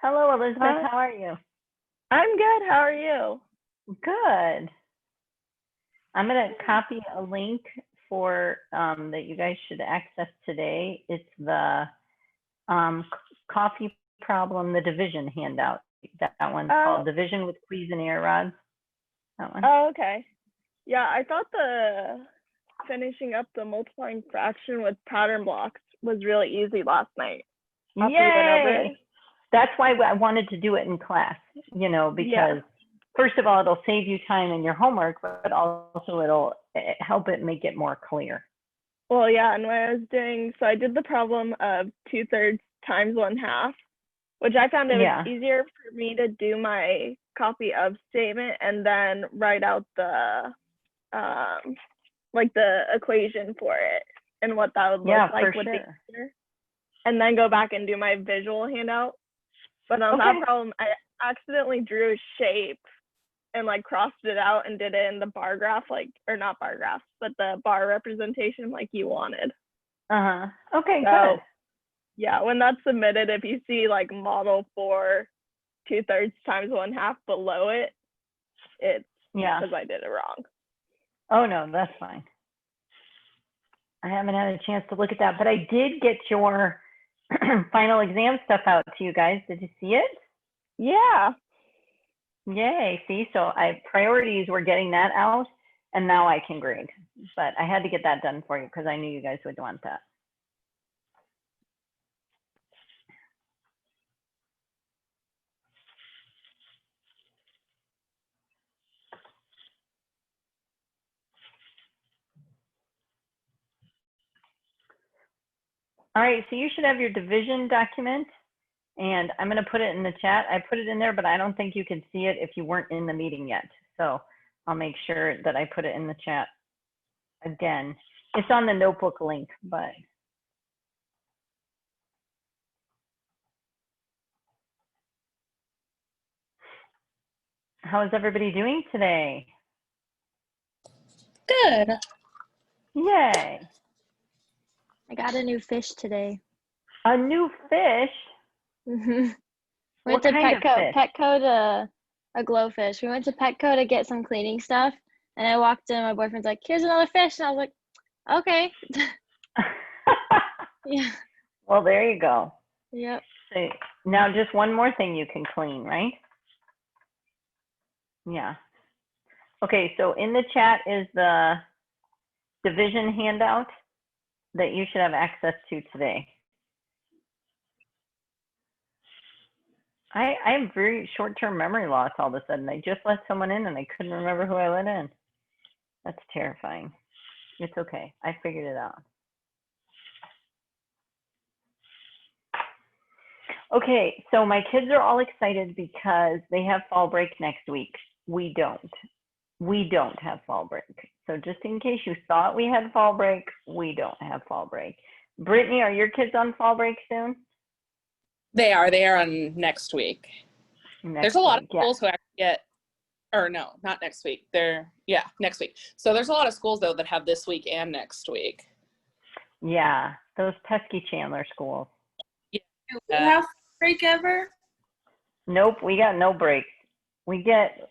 Hello, Elizabeth. Hi, How are you? I'm good. How are you? Good. I'm going to copy a link for that you guys should access today. It's the coffee problem, the division handout. That one's called Division with Cuisinart Rods. That one. Oh, okay. Yeah, I thought the finishing up the multiplying fraction with pattern blocks was really easy last night. After we went over it. Yay! That's why I wanted to do it in class, because first of all, it'll save you time in your homework, but also it'll help it make it more clear. Well, yeah, and when I was doing, so I did the problem of 2/3 times 1/2, which I found it was easier for me to do my copy of statement and then write out the like the equation for it and what that would look like with the answer, and then go back and do my visual handout. But on that problem, I accidentally drew a shape and like crossed it out and did it in the bar graph, or not bar graph, but the bar representation like you wanted. Okay, good. Yeah, when that's submitted, if you see like model for 2/3 times 1/2 below it, it's because I did it wrong. Oh no, that's fine. I haven't had a chance to look at that, but I did get your final exam stuff out to you guys. Did you see it? Yeah. Yay. See, so priorities were getting that out, and now I can grade. But I had to get that done for you because I knew you guys would want that. All right, so you should have your division document, and I'm going to put it in the chat. I put it in there, but I don't think you can see it if you weren't in the meeting yet. So I'll make sure that I put it in the chat again. It's on the notebook link, but. How is everybody doing today? Good. Yay. I got a new fish today. A new fish? Went to Petco to a glowfish. We went to Petco to get some cleaning stuff, and I walked in. My boyfriend's like, "Here's another fish," and I was like, "Okay." Yeah. Well, there you go. Yep. So now just one more thing you can clean, right? Yeah. Okay, so in the chat is the division handout that you should have access to today. I have very short-term memory loss all of a sudden. I just let someone in and I couldn't remember who I let in. That's terrifying. It's okay. I figured it out. Okay, so my kids are all excited because they have fall break next week. We don't. We don't have fall break. So just in case you thought we had fall break, we don't have fall break. Brittany, are your kids on fall break soon? They are on next week. There's a lot of schools who actually get, or no, not next week. Next week. So there's a lot of schools though that have this week and next week. Yeah, those pesky Chandler schools. Do we have break ever? Nope, we got no breaks. We get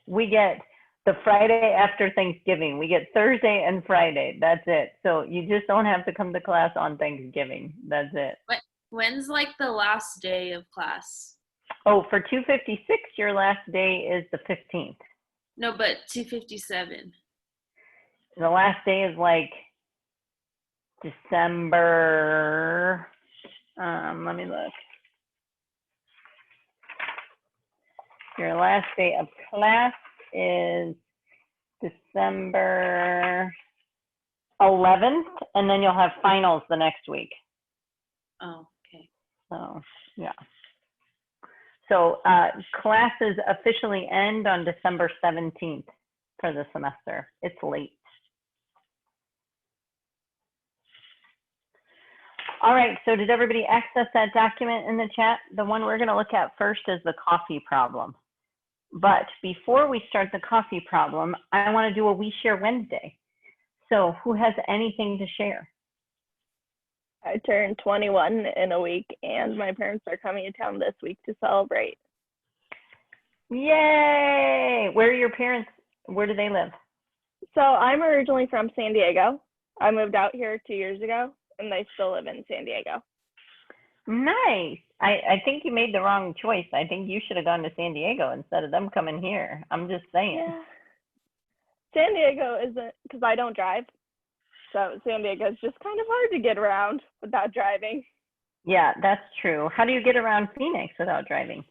the Friday after Thanksgiving. We get Thursday and Friday. That's it. So you just don't have to come to class on Thanksgiving. That's it. When's like the last day of class? Oh, for 256, your last day is the 15th. No, but 257. The last day is like December. Let me look. Your last day of class is December 11th, and then you'll have finals the next week. Oh, okay. So, yeah. So classes officially end on December 17th for the semester. It's late. All right, so did everybody access that document in the chat? The one we're gonna look at first is the coffee problem. But before we start the coffee problem, I wanna do a We Share Wednesday. So who has anything to share? I turned 21 in a week, and my parents are coming to town this week to celebrate. Yay! Where are your parents? Where do they live? So I'm originally from San Diego. I moved out here 2 years ago, and they still live in San Diego. Nice. I think you made the wrong choice. I think you should have gone to San Diego instead of them coming here. I'm just saying. Yeah. San Diego isn't, because I don't drive. So San Diego is just kind of hard to get around without driving. Yeah, that's true. How do you get around Phoenix without driving?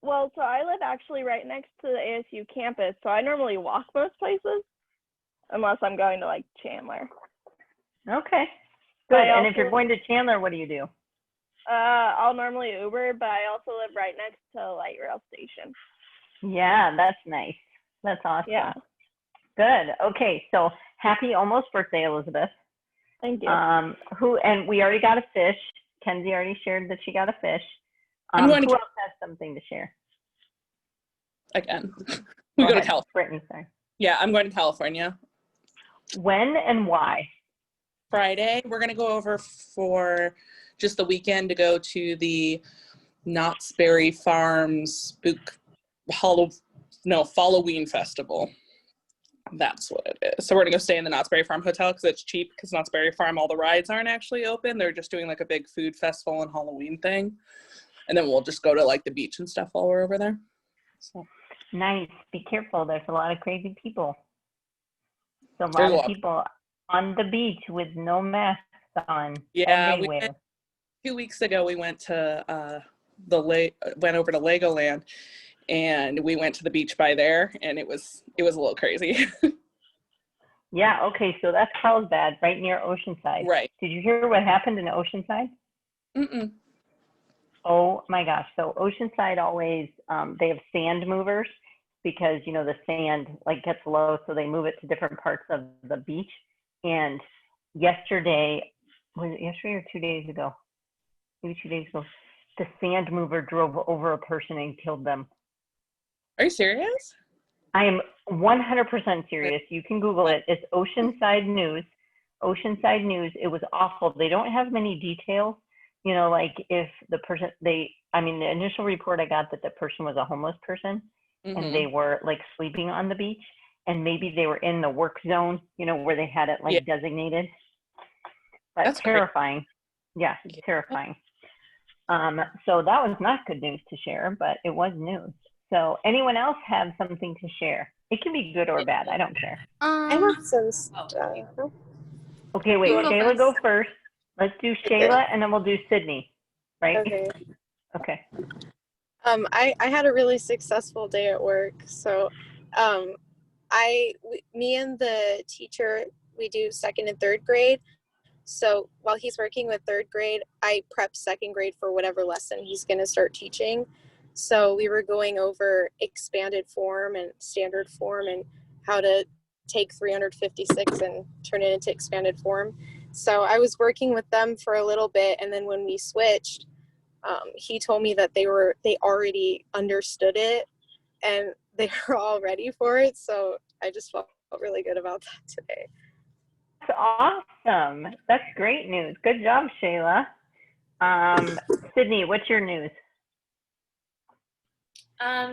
Well, so I live actually right next to the ASU campus, so I normally walk most places, unless I'm going to like Chandler. Okay, good. And if you're going to Chandler, what do you do? I'll normally Uber, but I also live right next to a light rail station. Yeah, that's nice. That's awesome. Yeah. Good. Okay, so happy almost birthday, Elizabeth. Thank you. And we already got a fish. Kenzie already shared that she got a fish. Who else has something to share? Again, we go to California. Brittany, sorry. Yeah, I'm going to California. When and why? Friday. We're going to go over for just the weekend to go to the Knott's Berry Farms Halloween Festival. That's what it is. So we're going to go stay in the Knott's Berry Farm Hotel because it's cheap, because Knott's Berry Farm, all the rides aren't actually open. They're just doing like a big food festival and Halloween thing. And then we'll just go to like the beach and stuff while we're over there. So. Nice. Be careful. There's a lot of crazy people. There's a lot of people on the beach with no masks on. Yeah, 2 weeks ago we went to went over to Legoland, and we went to the beach by there, and it was a little crazy. Yeah. Okay. So that's Carlsbad, right near Oceanside. Right. Did you hear what happened in Oceanside? Mm-mm. Oh my gosh. So Oceanside always, they have sand movers because, the sand like gets low. So they move it to different parts of the beach. And yesterday, was it yesterday or 2 days ago? Maybe 2 days ago, the sand mover drove over a person and killed them. Are you serious? I am 100% serious. You can Google it. It's Oceanside News. Oceanside News. It was awful. They don't have many details. Like if the person, the initial report I got that the person was a homeless person, mm-hmm. and they were like sleeping on the beach, and maybe they were in the work zone, where they had it like designated. But that's terrifying. Yeah, terrifying. So that was not good news to share, but it was news. So anyone else have something to share? It can be good or bad. I don't care. I have some stuff. Okay, wait. Shayla, go first. Let's do Shayla, and then we'll do Sydney, right? Okay. Okay. I had a really successful day at work. So, me and the teacher, we do 2nd and 3rd grade. So while he's working with 3rd grade, I prep 2nd grade for whatever lesson he's going to start teaching. So we were going over expanded form and standard form and how to take 356 and turn it into expanded form. So I was working with them for a little bit, and then when we switched, he told me that they already understood it and they were all ready for it. So I just felt really good about that today. That's awesome. That's great news. Good job, Shayla. Sydney, what's your news?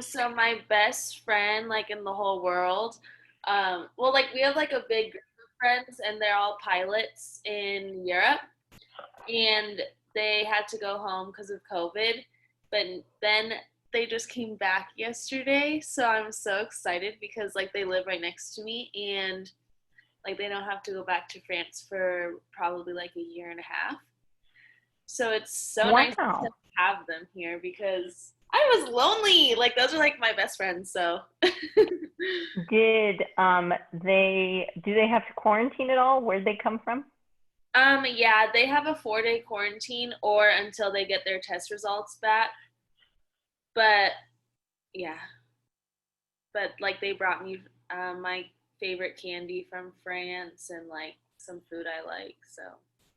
So my best friend, like in the whole world, we have like a big group of friends, and they're all pilots in Europe, and they had to go home because of COVID, but then they just came back yesterday. So I'm so excited because like they live right next to me, and like they don't have to go back to France for probably like a year and a half. So it's so nice to have them here because I was lonely. Like those are like my best friends. So do they have to quarantine at all? Where'd they come from? Yeah, they have a 4-day quarantine or until they get their test results back. But yeah. But like they brought me my favorite candy from France and like some food I like. So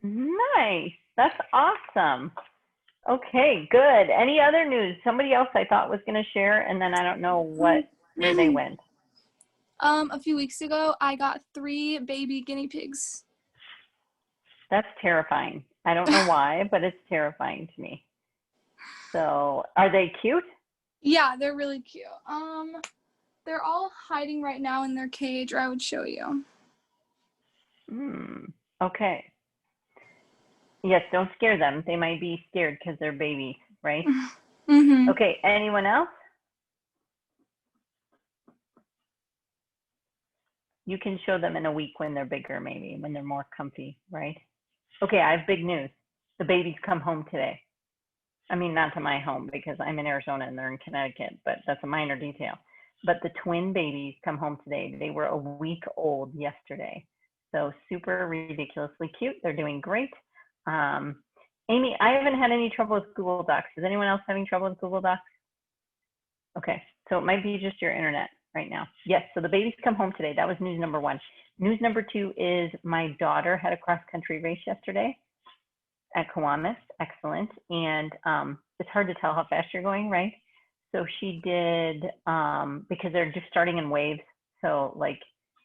nice. That's awesome. Okay, good. Any other news? Somebody else I thought was going to share, and then I don't know where they went. A few weeks ago, I got 3 baby guinea pigs. That's terrifying. I don't know why, but it's terrifying to me. So, are they cute? Yeah, they're really cute. They're all hiding right now in their cage, or I would show you. Okay. Yes, don't scare them. They might be scared because they're babies, right? Mm-hmm. Okay, anyone else? You can show them in a week when they're bigger, maybe, when they're more comfy, right? Okay, I have big news. The babies come home today. I mean, not to my home because I'm in Arizona and they're in Connecticut, but that's a minor detail. But the twin babies come home today. They were a week old yesterday. So super ridiculously cute. They're doing great. Amy, I haven't had any trouble with Google Docs. Is anyone else having trouble with Google Docs? Okay, so it might be just your internet right now. Yes, so the babies come home today. That was news number one. News number two is my daughter had a cross-country race yesterday at Kiwanis. Excellent. And it's hard to tell how fast you're going, right? So she did, because they're just starting in waves. So like,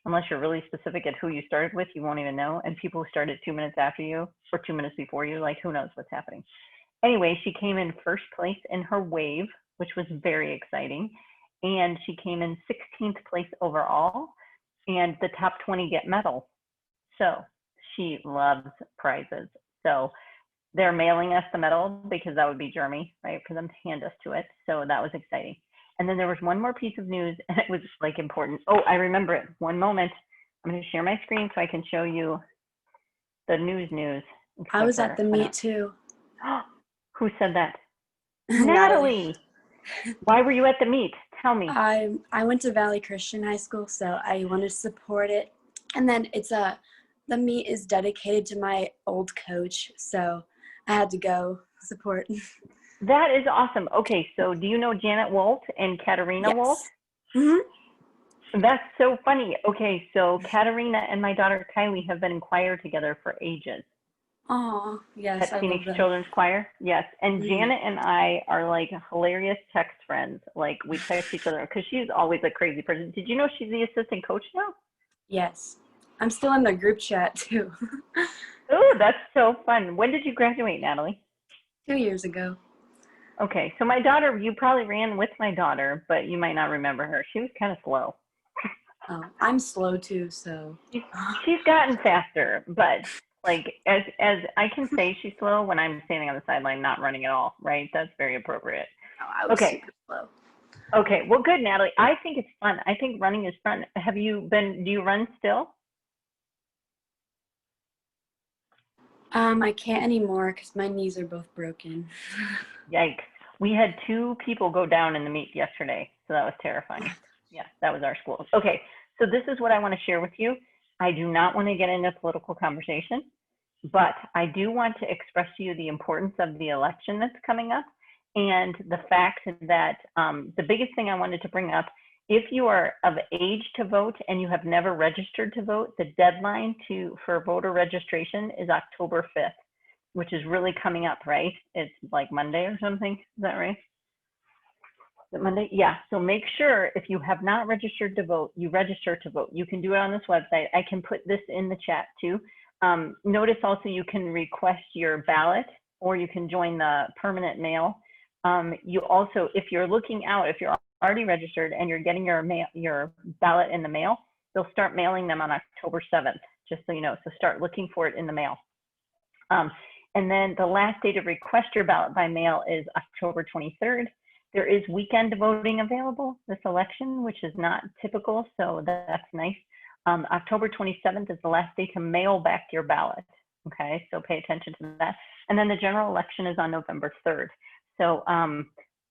unless you're really specific at who you started with, you won't even know. And people who started 2 minutes after you or 2 minutes before you, like who knows what's happening. Anyway, she came in first place in her wave, which was very exciting. And she came in 16th place overall. And the top 20 get medals. So she loves prizes. So they're mailing us the medal because that would be Jeremy, right, for them to hand us to it. So that was exciting. And then there was one more piece of news, and it was like important. Oh, I remember it. One moment. I'm going to share my screen so I can show you the news. I was at the meet too. Who said that? Natalie. Why were you at the meet? Tell me. I went to Valley Christian High School, so I wanted to support it. And then the meet is dedicated to my old coach, so I had to go support. That is awesome. Okay, so do you know Janet Wolt and Katarina Wolt? Mm-hmm. That's so funny. Okay, so Katarina and my daughter Kylie have been in choir together for ages. Oh, yes, At Phoenix Children's Choir, yes. And Janet and I are like hilarious text friends. Like we text each other because she's always a crazy person. Did you know she's the assistant coach now? Yes, I'm still in the group chat too. Oh, that's so fun. When did you graduate, Natalie? 2 years ago. Okay, so my daughter, you probably ran with my daughter, but you might not remember her. She was kind of slow. Oh, I'm slow too, so. She's gotten faster, but like as I can say she's slow when I'm standing on the sideline not running at all, right? That's very appropriate. Oh, I was super slow. Okay, well good, Natalie. I think it's fun. I think running is fun. Do you run still? I can't anymore because my knees are both broken. Yikes. We had 2 people go down in the meet yesterday, so that was terrifying. Yeah, that was our school. Okay, so this is what I want to share with you. I do not want to get into political conversation, but I do want to express to you the importance of the election that's coming up and the fact that the biggest thing I wanted to bring up, if you are of age to vote and you have never registered to vote, the deadline for voter registration is October 5th, which is really coming up, right? It's like Monday or something. Is that right? Is it Monday? Yeah. So make sure if you have not registered to vote, you register to vote. You can do it on this website. I can put this in the chat too. Notice also you can request your ballot or you can join the permanent mail. You also, if you're looking out, if you're already registered and you're getting your ballot in the mail, they'll start mailing them on October 7th, just so you know. So start looking for it in the mail. And then the last day to request your ballot by mail is October 23rd. There is weekend voting available this election, which is not typical, so that's nice. October 27th is the last day to mail back your ballot. Okay, so pay attention to that. And then the general election is on November 3rd. So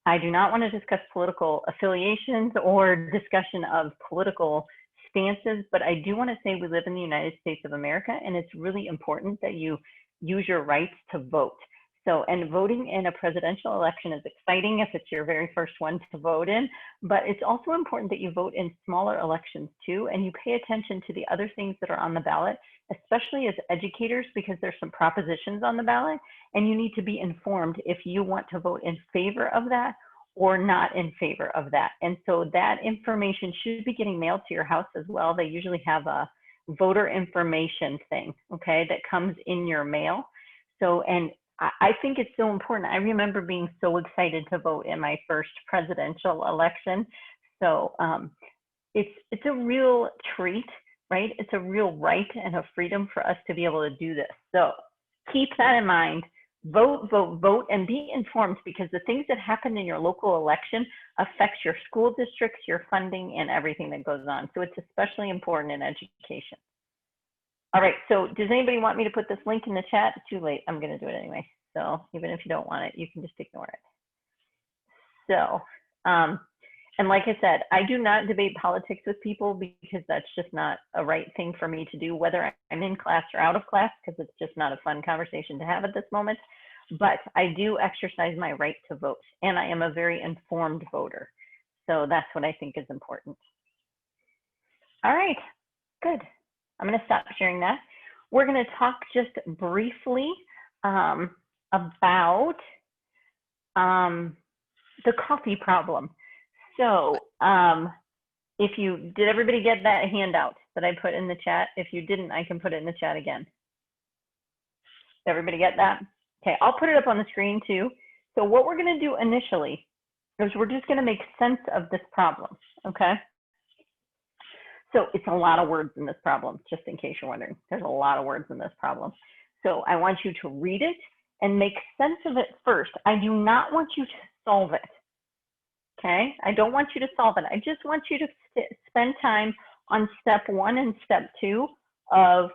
I do not want to discuss political affiliations or discussion of political stances, but I do want to say we live in the United States of America, and it's really important that you use your rights to vote. So, and voting in a presidential election is exciting if it's your very first one to vote in, but it's also important that you vote in smaller elections too, and you pay attention to the other things that are on the ballot, especially as educators, because there's some propositions on the ballot, and you need to be informed if you want to vote in favor of that or not in favor of that. And so that information should be getting mailed to your house as well. They usually have a voter information thing, okay, that comes in your mail. So, and I think it's so important. I remember being so excited to vote in my first presidential election. So it's a real treat, right? It's a real right and a freedom for us to be able to do this. So keep that in mind. Vote, vote, vote, and be informed, because the things that happen in your local election affects your school districts, your funding, and everything that goes on. So it's especially important in education. All right, so does anybody want me to put this link in the chat? It's too late. I'm going to do it anyway. So even if you don't want it, you can just ignore it. So, and like I said, I do not debate politics with people, because that's just not a right thing for me to do, whether I'm in class or out of class, because it's just not a fun conversation to have at this moment. But I do exercise my right to vote, and I am a very informed voter. So that's what I think is important. All right, good. I'm going to stop sharing that. We're going to talk just briefly about the coffee problem. So did everybody get that handout that I put in the chat? If you didn't, I can put it in the chat again. Did everybody get that? Okay, I'll put it up on the screen too. So what we're going to do initially is we're just going to make sense of this problem, okay? So it's a lot of words in this problem, just in case you're wondering. There's a lot of words in this problem. So I want you to read it and make sense of it first. I do not want you to solve it, okay? I don't want you to solve it. I just want you to spend time on step 1 and step 2 of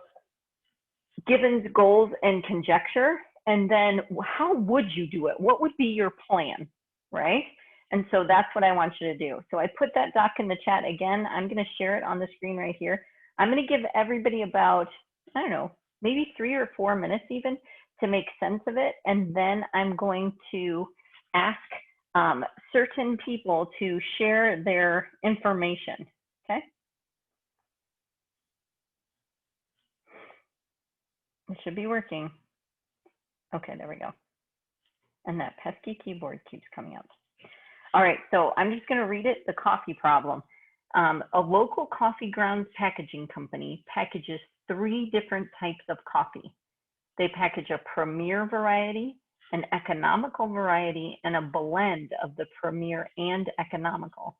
givens, goals, and conjecture. And then how would you do it? What would be your plan, right? And so that's what I want you to do. So I put that doc in the chat again. I'm going to share it on the screen right here. I'm going to give everybody about, I don't know, maybe 3 or 4 minutes even to make sense of it. And then I'm going to ask certain people to share their information, okay? It should be working. Okay, there we go. And that pesky keyboard keeps coming up. All right, so I'm just going to read it, the coffee problem. A local coffee grounds packaging company packages 3 different types of coffee. They package a premier variety, an economical variety, and a blend of the premier and economical.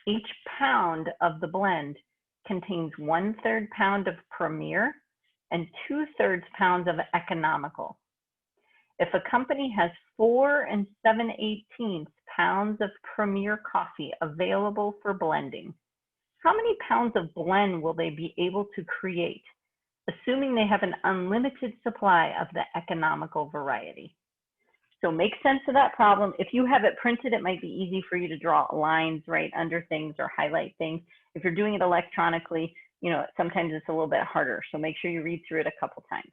Each pound of the blend contains 1/3 pound of premier and 2/3 pounds of economical. If a company has 4 7/18 pounds of premier coffee available for blending, how many pounds of blend will they be able to create, assuming they have an unlimited supply of the economical variety? So make sense of that problem. If you have it printed, it might be easy for you to draw lines right under things or highlight things. If you're doing it electronically, you know, sometimes it's a little bit harder. So make sure you read through it a couple times.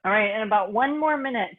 All right, and about 1 more minute.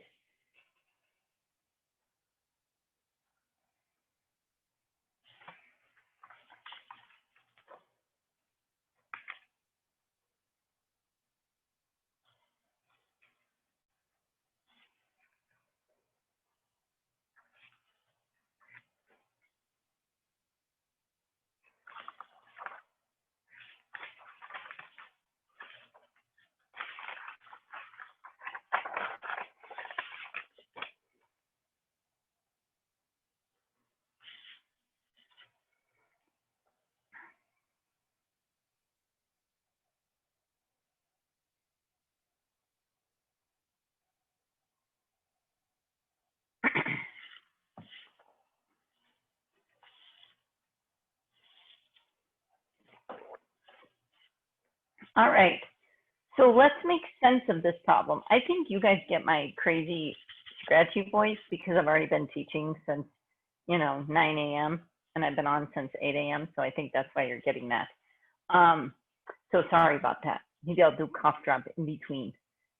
All right, so let's make sense of this problem. I think you guys get my crazy scratchy voice because I've already been teaching since, 9 a.m. and I've been on since 8 a.m. So I think that's why you're getting that. So sorry about that. Maybe I'll do cough drop in between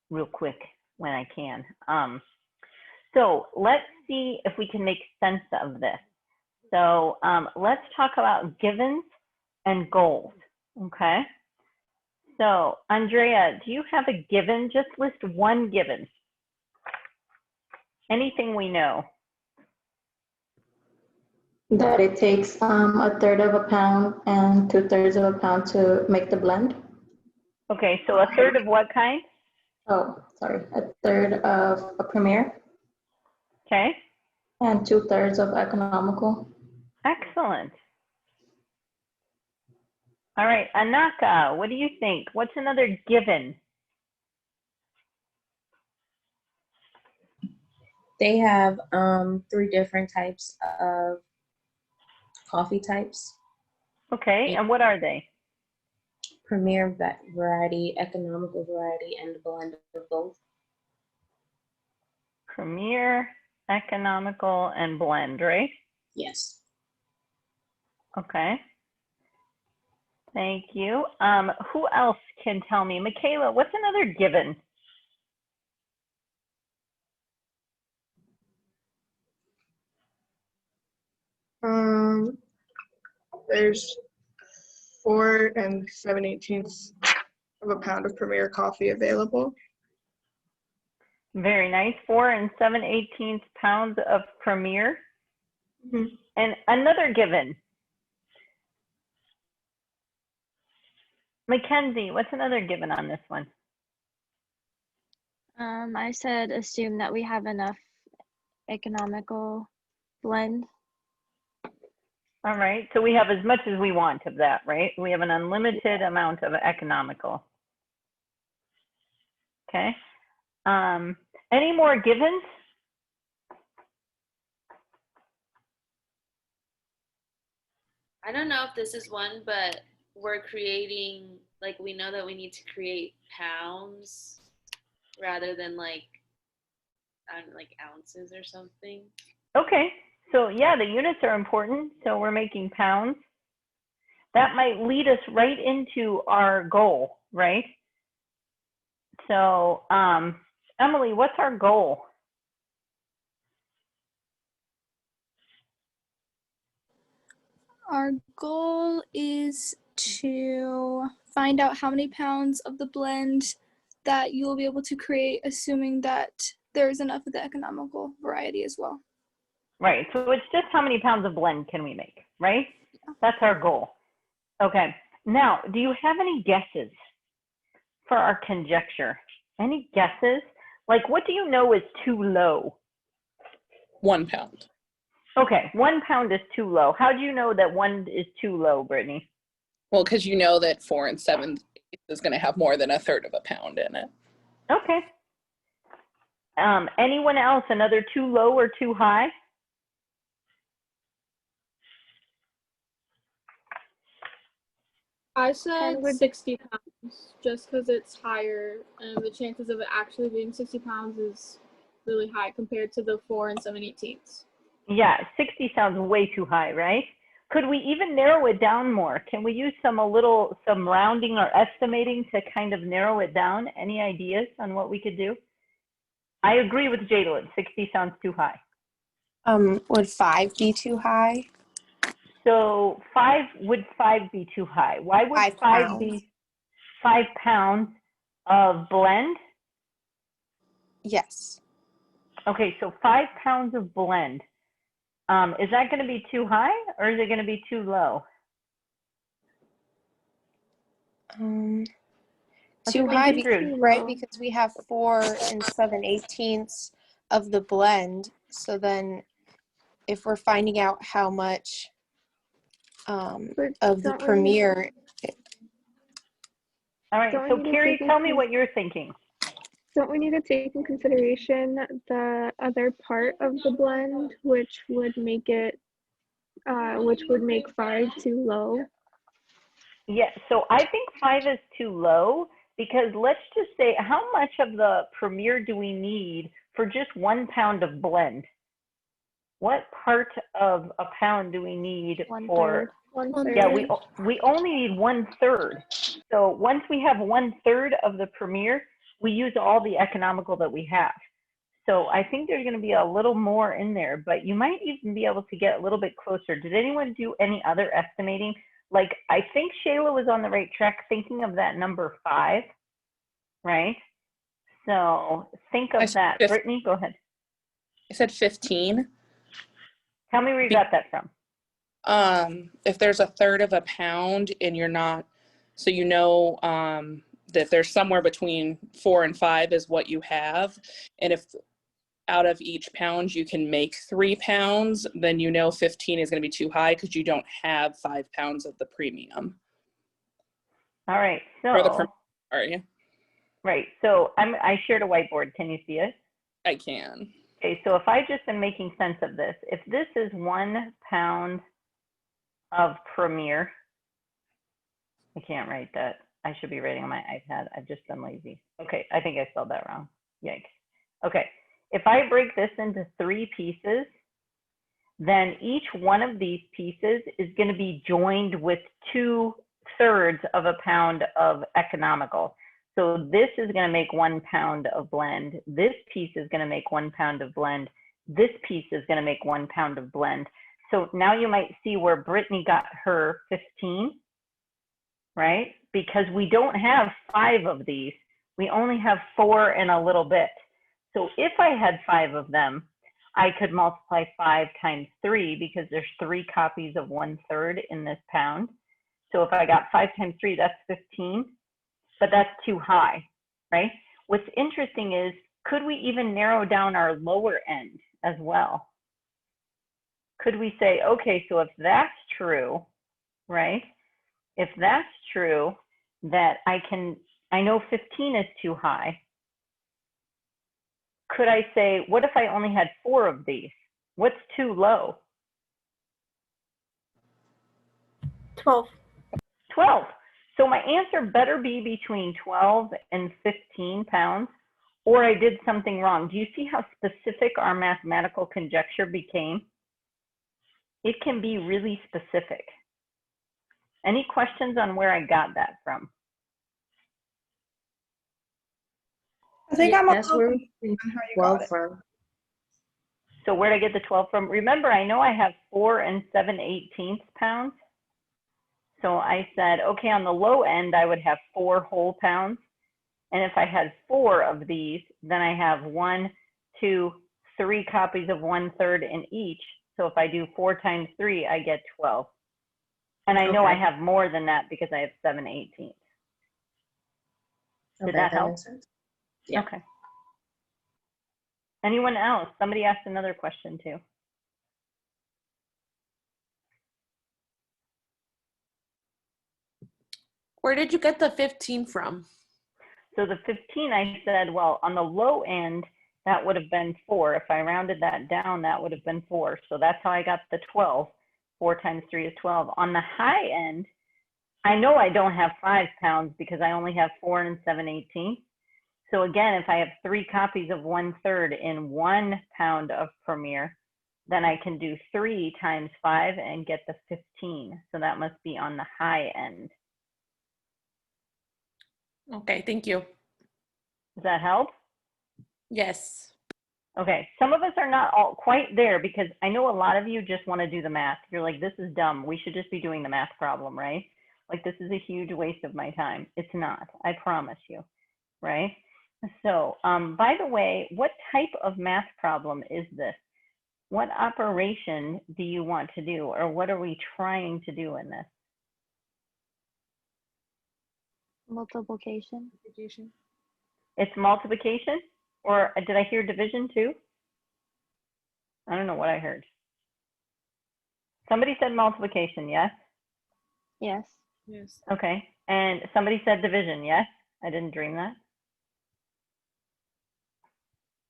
real quick when I can. So let's see if we can make sense of this. So let's talk about givens and goals, okay? So Andrea, do you have a given? Just list one given. Anything we know. That it takes 1/3 of a pound and 2/3 of a pound to make the blend. Okay, so 1/3 of what kind? Oh, sorry, 1/3 of a premier. Okay. And 2/3 of economical. Excellent. All right, Anaka, what do you think? What's another given? They have 3 different types of coffee types. Okay, and what are they? Premier variety, economical variety, and a blend of both. Premier, economical, and blend, right? Yes. Okay. Thank you. Who else can tell me? Michaela, what's another given? There's 4 7/18 of a pound of Premier coffee available. Very nice. 4 7/18 pounds of Premier. Mm-hmm. And another given. Mackenzie, what's another given on this one? I said assume that we have enough economical blend. All right, so we have as much as we want of that, right? We have an unlimited amount of economical. Okay. Any more givens? I don't know if this is one, but we're creating, like, we know that we need to create pounds rather than like ounces or something. Okay, so yeah, the units are important. So we're making pounds. That might lead us right into our goal, right? So Emily, what's our goal? Our goal is to find out how many pounds of the blend that you will be able to create, assuming that there's enough of the economical variety as well. Right, so it's just how many pounds of blend can we make, right? That's our goal. Okay, now, do you have any guesses for our conjecture? Any guesses? Like, what do you know is too low? 1 pound. Okay, 1 pound is too low. How do you know that 1 is too low, Brittany? Well, because you know that 4 7 is going to have more than 1/3 of a pound in it. Okay. Anyone else? Another too low or too high? I said 60 pounds, just because it's higher, and the chances of it actually being 60 pounds is really high compared to the 4 7/18. Yeah, 60 sounds way too high, right? Could we even narrow it down more? Can we use some rounding or estimating to kind of narrow it down? Any ideas on what we could do? I agree with Jadalyn. 60 sounds too high. Would 5 be too high? So would 5 be too high? Why would 5 5 pounds. be 5 pounds of blend? Yes. Okay, so 5 pounds of blend. Is that going to be too high or is it going to be too low? Too high, right? Because we have 4 7/18 of the blend. So then if we're finding out how much of the Premier. All right, so Carrie, tell me what you're thinking. Don't we need to take in consideration the other part of the blend, which would make 5 too low? Yeah, so I think 5 is too low because let's just say, how much of the Premier do we need for just 1 pound of blend? What part of a pound do we need for? 1/3. Yeah, we only need 1/3. So once we have 1/3 of the Premier, we use all the economical that we have. So I think there's going to be a little more in there, but you might even be able to get a little bit closer. Did anyone do any other estimating? Like, I think Shayla was on the right track thinking of that number 5, right? So think of that. Brittany, go ahead. I said 15. Tell me where you got that from. If there's 1/3 of a pound and you're not, so you know that there's somewhere between 4 and 5 is what you have. And if out of each pound you can make 3 pounds, then you know 15 is going to be too high because you don't have 5 pounds of the premium. All right, so right, so I shared a whiteboard. Can you see it? I can. Okay, so if I just am making sense of this, if this is 1 pound of Premier, I can't write that. I should be writing on my iPad. I've just been lazy. Okay, I think I spelled that wrong. Yikes. Okay, if I break this into 3 pieces, then each one of these pieces is going to be joined with 2/3 of a pound of economical. So this is going to make 1 pound of blend. This piece is going to make 1 pound of blend. This piece is going to make 1 pound of blend. So now you might see where Brittany got her 15, right? Because we don't have 5 of these. We only have 4 and a little bit. So if I had 5 of them, I could multiply 5 times 3 because there's 3 copies of 1/3 in this pound. So if I got 5 times 3, that's 15, but that's too high, right? What's interesting is, could we even narrow down our lower end as well? Could we say, okay, so if that's true, right? If that's true, that I know 15 is too high. Could I say, what if I only had 4 of these? What's too low? 12. 12. So my answer better be between 12 and 15 pounds, or I did something wrong. Do you see how specific our mathematical conjecture became? It can be really specific. Any questions on where I got that from? I think I'm That's where we how you 12 got it. from. So where did I get the 12 from? Remember, I know I have 4 7/18 pounds. So I said, okay, on the low end, I would have 4 whole pounds. And if I had 4 of these, then I have 1, 2, 3 copies of 1/3 in each. So if I do 4 times 3, I get 12. And I know I have more than that because I have 7/18. Did that help? Makes sense. Yeah. Okay. Anyone else? Somebody asked another question too. Where did you get the 15 from? So the 15, I said, well, on the low end, that would have been 4. If I rounded that down, that would have been 4. So that's how I got the 12. 4 times 3 is 12. On the high end, I know I don't have 5 pounds because I only have 4 7/18. So again, if I have 3 copies of 1/3 in 1 pound of Premier, then I can do 3 times 5 and get the 15. So that must be on the high end. Okay, thank you. Does that help? Yes. Okay, some of us are not all quite there because I know a lot of you just want to do the math. You're like, this is dumb. We should just be doing the math problem, right? Like, this is a huge waste of my time. It's not, I promise you, right? So, by the way, what type of math problem is this? What operation do you want to do, or what are we trying to do in this? Multiplication. It's multiplication, or did I hear division too? I don't know what I heard. Somebody said multiplication, yes? Yes. Yes. Okay, and somebody said division, yes? I didn't dream that.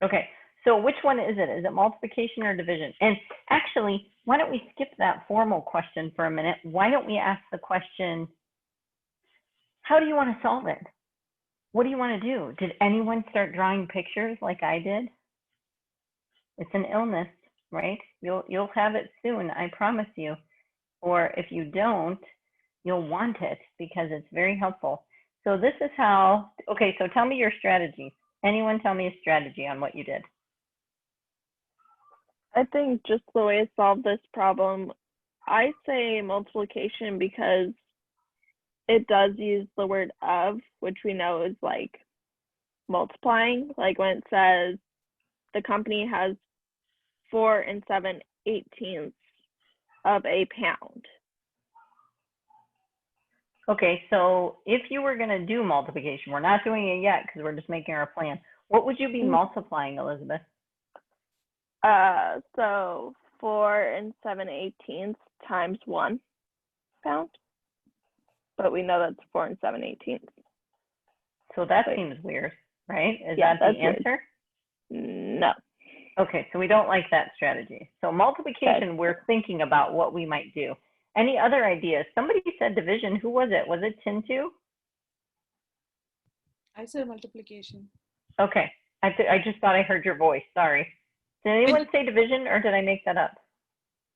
Okay, so which one is it? Is it multiplication or division? And actually, why don't we skip that formal question for a minute? Why don't we ask the question, how do you want to solve it? What do you want to do? Did anyone start drawing pictures like I did? It's an illness, right? You'll have it soon, I promise you. Or if you don't, you'll want it because it's very helpful. So this is how, okay, so tell me your strategy. Anyone tell me a strategy on what you did? I think just the way to solve this problem, I say multiplication because it does use the word of, which we know is like multiplying. Like when it says the company has 4 7/18 of a pound. Okay, so if you were going to do multiplication, we're not doing it yet because we're just making our plan. What would you be multiplying, Elizabeth? So 4 7/18 times 1 pound. But we know that's 4 7/18. So that seems weird, right? Is Yeah, that the answer? Weird. No. Okay, so we don't like that strategy. So multiplication, we're thinking about what we might do. Any other ideas? Somebody said division. Who was it? Was it Tintu? I said multiplication. Okay, I just thought I heard your voice. Sorry. Did anyone say division, or did I make that up?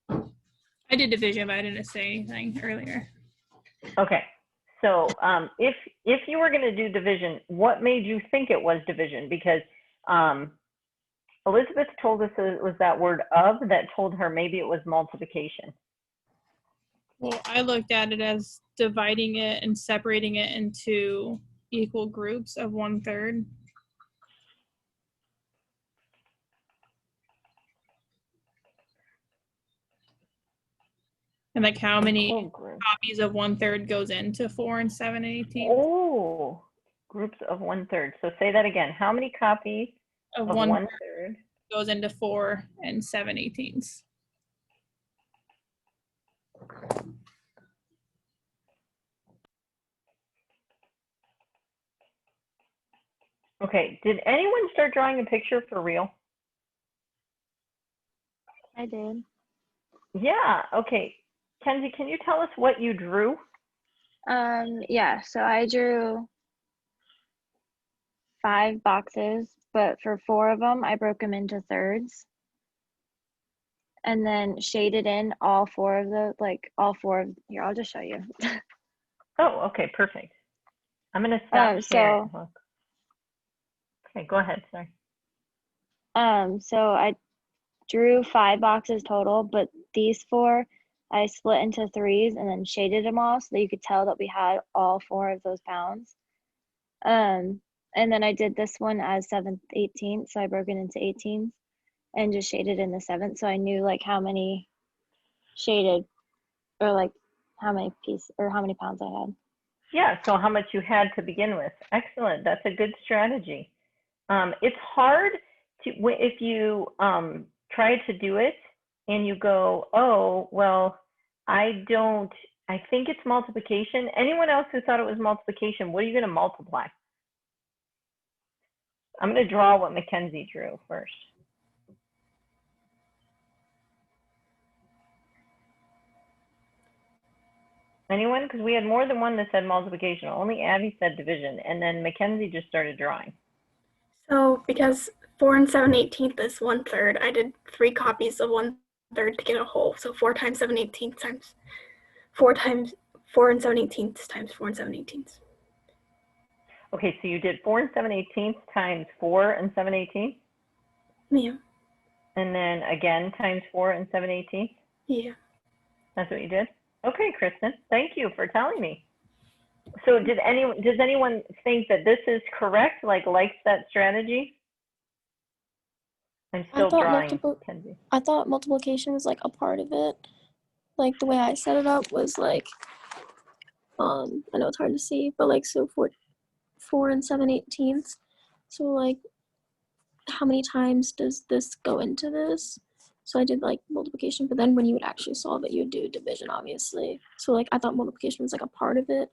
I did division, but I didn't say anything earlier. Okay, so if you were going to do division, what made you think it was division? Because Elizabeth told us it was that word of that told her maybe it was multiplication. Well, I looked at it as dividing it and separating it into equal groups of 1/3. And like how many copies of 1/3 goes into 4 7/18? Oh, groups of 1/3. So say that again. How many copies of 1/3 goes into 4 7/18? Okay, did anyone start drawing a picture for real? I did. Yeah, okay. Kenzie, can you tell us what you drew? Yeah, so I drew 5 boxes, but for 4 of them, I broke them into thirds. And then shaded in all 4 of the, here, I'll just show you. Oh, okay, perfect. I'm gonna stop sharing. Okay, go ahead, sorry. So I drew 5 boxes total, but these 4 I split into 3s and then shaded them all so that you could tell that we had all 4 of those pounds. And then I did this one as 7th, 18th, so I broke it into 18s and just shaded in the 7th, so I knew like how many shaded or like how many pieces or how many pounds I had. Yeah, so how much you had to begin with. Excellent, that's a good strategy. It's hard to, if you try to do it and you go, oh, well, I think it's multiplication. Anyone else who thought it was multiplication, what are you going to multiply? I'm going to draw what Mackenzie drew first. Anyone? Because we had more than one that said multiplication. Only Abby said division, and then Mackenzie just started drawing. So because 4 7/18 is 1/3, I did 3 copies of 1/3 to get a whole. So 4 times 7/18 times 4 times 4 7/18 times 4 7/18. Okay, so you did 4 7/18 times 4 7/18? Yeah. And then again times 4 7/18? Yeah. That's what you did? Okay, Kristen, thank you for telling me. So does anyone think that this is correct, like likes that strategy? I'm still drawing, Kenzie. I thought multiplication was like a part of it. Like the way I set it up was like, I know it's hard to see, but like, so 4 7/18. So like, how many times does this go into this? So I did like multiplication, but then when you would actually solve it, you would do division, obviously. So like, I thought multiplication was like a part of it,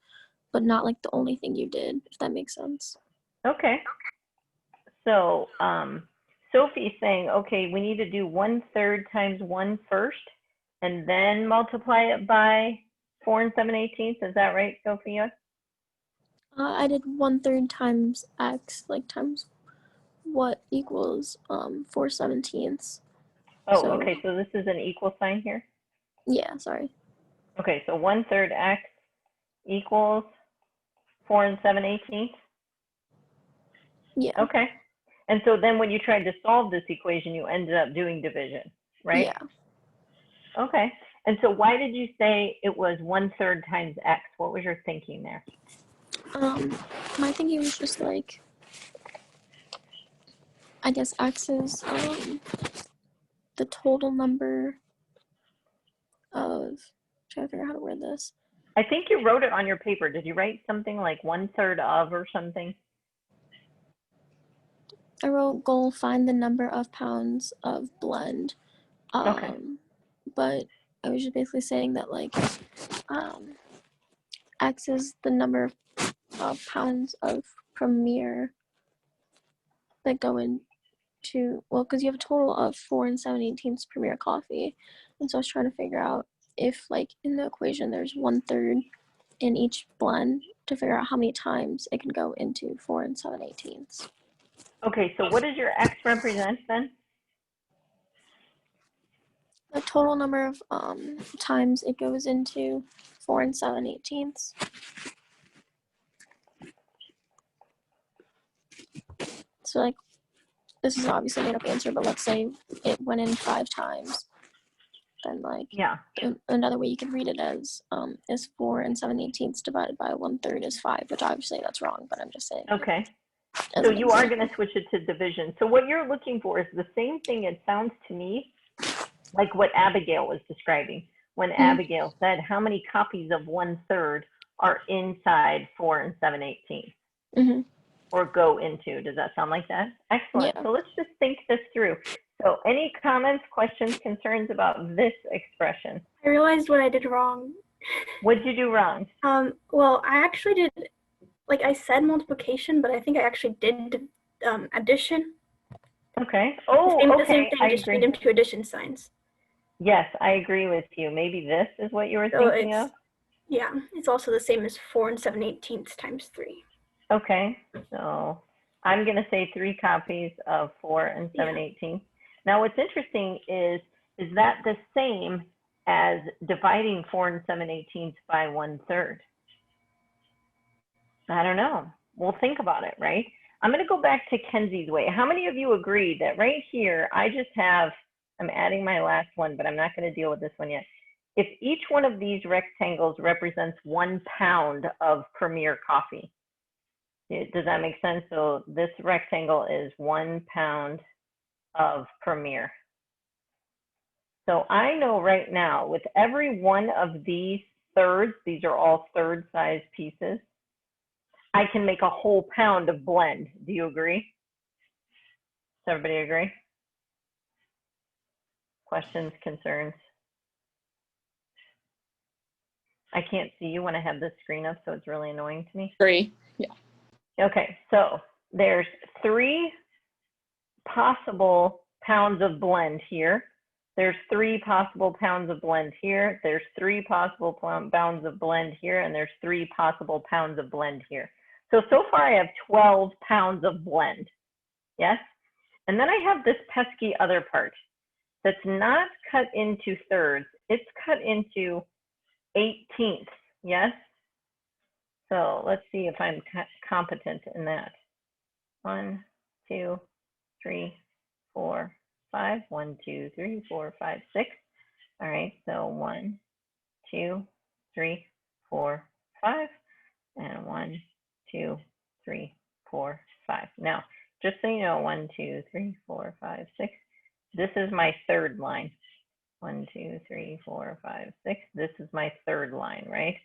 but not like the only thing you did, if that makes sense. Okay. So Sophie's saying, okay, we need to do 1/3 times 1 first, and then multiply it by 4 7/18. Is that right, Sophia? I did 1/3 times x, like times what equals 4 17ths. Oh, so, okay, so this is an equal sign here? Yeah, sorry. Okay, so 1/3 x equals 4 7/18. Yeah. Okay. And so then when you tried to solve this equation, you ended up doing division, right? Yeah. Okay. And so why did you say it was 1/3 times x? What was your thinking there? My thinking was just like, I guess x is the total number of, trying to figure out how to word this. I think you wrote it on your paper. Did you write something like 1/3 of or something? I wrote goal, find the number of pounds of blend. Okay. But I was just basically saying that like, x is the number of pounds of Premier that go into, well, because you have a total of 4 7/18 Premier coffee. And so I was trying to figure out if like in the equation there's 1/3 in each blend to figure out how many times it can go into 4 7/18. Okay, so what does your x represent then? The total number of times it goes into 4 7/18. So like, this is obviously a made up answer, but let's say it went in 5 times. Then like, yeah, another way you could read it as is 4 7/18 divided by 1/3 is 5, which obviously that's wrong, but I'm just saying. Okay. So you are going to switch it to division. So what you're looking for is the same thing, it sounds to me, like what Abigail was describing. When Abigail said how many copies of 1/3 are inside 4 7/18 or go into. Does that sound like that? Excellent. Yeah. So let's just think this through. So any comments, questions, concerns about this expression? I realized what I did wrong. What did you do wrong? Well, I actually did, like I said multiplication, but I think I actually did addition. Okay. Oh, the same thing, just made them two addition signs. Yes, I agree with you. Maybe this is what you were thinking of? Yeah, it's also the same as 4 7/18 times 3. Okay, so I'm going to say 3 copies of 4 7/18. Now, what's interesting is that the same as dividing 4 7/18 by 1/3? I don't know. We'll think about it, right? I'm going to go back to Kenzie's way. How many of you agree that right here, I just have, I'm adding my last one, but I'm not going to deal with this one yet. If each one of these rectangles represents 1 pound of Premier coffee, does that make sense? So this rectangle is 1 pound of Premier. So I know right now with every one of these thirds, these are all third size pieces, I can make a whole pound of blend. Do you agree? Does everybody agree? Questions, concerns? I can't see you when I have this screen up, so it's really annoying to me. Agree. Yeah. Okay, so there's 3 possible pounds of blend here. There's 3 possible pounds of blend here. There's 3 possible pounds of blend here, and there's 3 possible pounds of blend here. So far I have 12 pounds of blend, yes? And then I have this pesky other part that's not cut into thirds. It's cut into 18ths, yes? So let's see if I'm competent in that. 1, 2, 3, 4, 5. 1, 2, 3, 4, 5, 6. All right, so 1, 2, 3, 4, 5, and 1, 2, 3, 4, 5. Now, just so you know, 1, 2, 3, 4, 5, 6. This is my third line. 1, 2, 3, 4, 5, 6. This is my third line, right?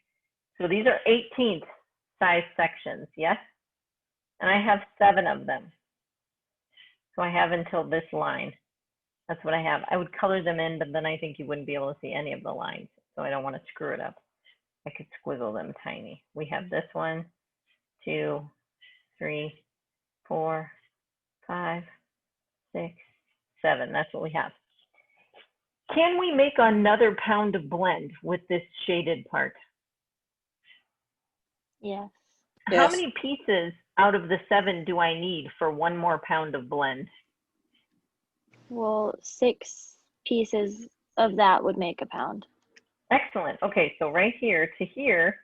So these are 18th size sections, yes? And I have 7 of them. So I have until this line. That's what I have. I would color them in, but then I think you wouldn't be able to see any of the lines. So I don't want to screw it up. I could squiggle them tiny. We have this 1, 2, 3, 4, 5, 6, 7. That's what we have. Can we make another pound of blend with this shaded part? Yes. How many pieces out of the 7 do I need for 1 more pound of blend? Well, 6 pieces of that would make a pound. Excellent. Okay, so right here to here,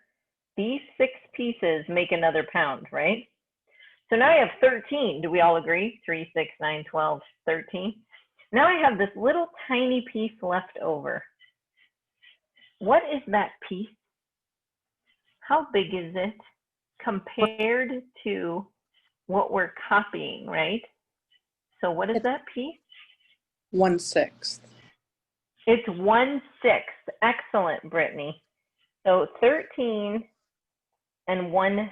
these 6 pieces make another pound, right? So now I have 13. Do we all agree? 3, 6, 9, 12, 13. Now I have this little tiny piece left over. What is that piece? How big is it compared to what we're copying, right? So what is that piece? 1/6. It's 1/6. Excellent, Brittany. So 13 and 1/6.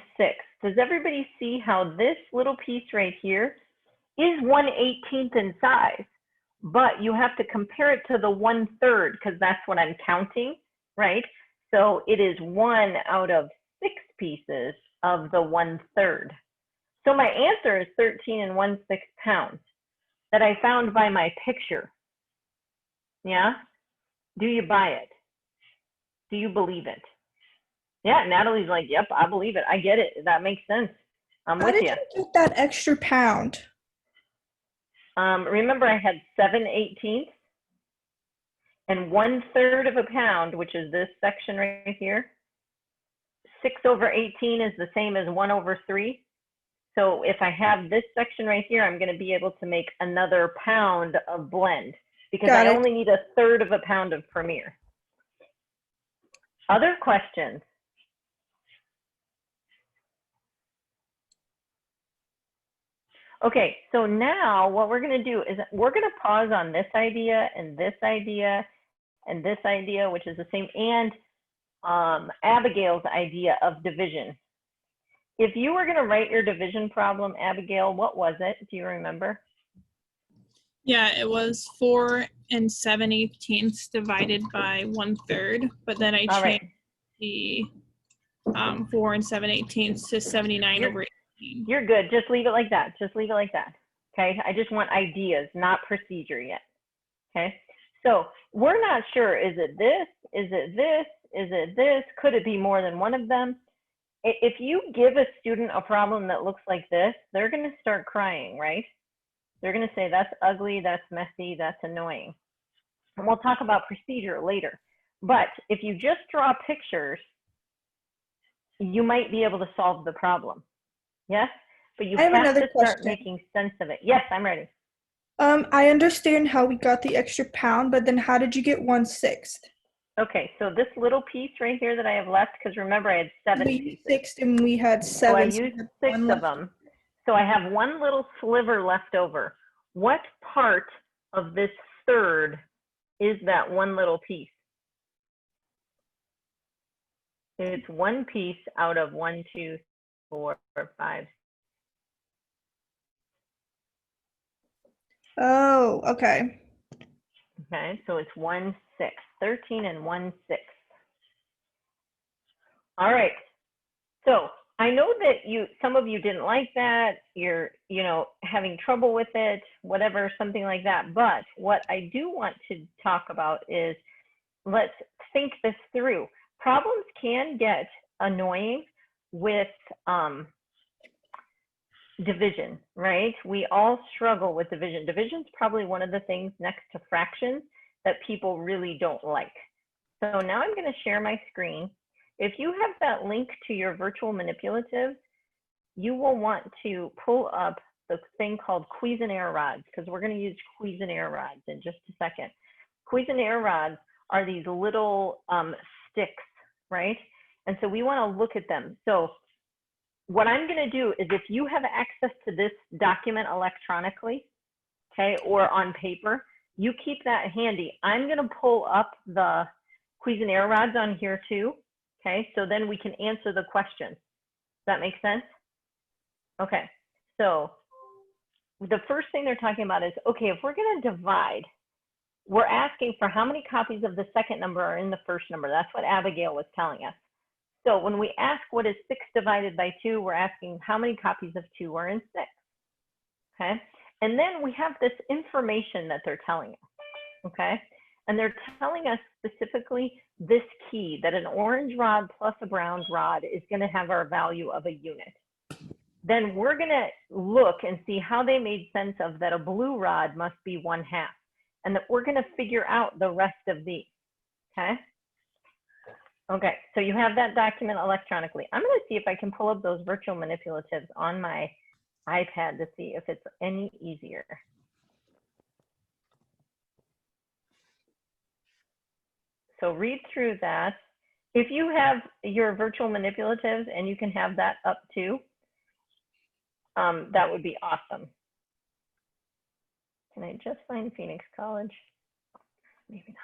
Does everybody see how this little piece right here is 1/18 in size? But you have to compare it to the 1/3 because that's what I'm counting, right? So it is 1 out of 6 pieces of the 1/3. So my answer is 13 and 1/6 pounds that I found by my picture. Yeah? Do you buy it? Do you believe it? Yeah, Natalie's like, yep, I believe it. I get it. That makes sense. I'm with you. How did you get that extra pound? Remember, I had 7/18 and 1/3 of a pound, which is this section right here. 6/18 is the same as 1/3. So if I have this section right here, I'm going to be able to make another pound of blend because I only need 1/3 of a pound of Premier. Other questions? Okay, so now what we're going to do is we're going to pause on this idea and this idea and this idea, which is the same, and Abigail's idea of division. If you were going to write your division problem, Abigail, what was it? Do you remember? Yeah, it was 4 7/18 divided by 1/3, but then I changed the 4 7/18 to 79/18. You're good. Just leave it like that. Just leave it like that. Okay. I just want ideas, not procedure yet. Okay. So we're not sure. Is it this? Is it this? Is it this? Could it be more than one of them? If you give a student a problem that looks like this, they're going to start crying, right? They're going to say, that's ugly, that's messy, that's annoying. And we'll talk about procedure later. But if you just draw pictures, you might be able to solve the problem. Yes? But you have to start making sense of it. Yes, I'm ready. I understand how we got the extra pound, but then how did you get 1/6? Okay, so this little piece right here that I have left, because remember I had 7 pieces. We used 6 and we had 7. So I used 6 of them. So I have one little sliver left over. What part of this third is that one little piece? It's one piece out of 1, 2, 4, 5. Oh, okay. Okay, so it's 1/6. 13 and 1/6. All right. So I know that some of you didn't like that. You're, having trouble with it, whatever, something like that. But what I do want to talk about is let's think this through. Problems can get annoying with division, right? We all struggle with division. Division is probably one of the things next to fractions that people really don't like. So now I'm going to share my screen. if you have that link to your virtual manipulative, you will want to pull up the thing called Cuisinart rods, because we're going to use Cuisinart rods in just a second. Cuisinart rods are these little sticks, right? And so we want to look at them. So what I'm going to do is, if you have access to this document electronically, okay, or on paper, you keep that handy. I'm going to pull up the Cuisinart rods on here too, okay? So then we can answer the question. Does that make sense? Okay, so the first thing they're talking about is, okay, if we're going to divide, we're asking for how many copies of the second number are in the first number. That's what Abigail was telling us. So when we ask what is 6 divided by 2, we're asking how many copies of 2 are in 6, okay? And then we have this information that they're telling us, okay? And they're telling us specifically this key, that an orange rod plus a brown rod is going to have our value of a unit. Then we're going to look and see how they made sense of that a blue rod must be 1/2, and that we're going to figure out the rest of these, okay? Okay, so you have that document electronically. I'm going to see if I can pull up those virtual manipulatives on my iPad to see if it's any easier. So read through that. If you have your virtual manipulatives and you can have that up too, that would be awesome. Can I just find Phoenix College? Maybe not.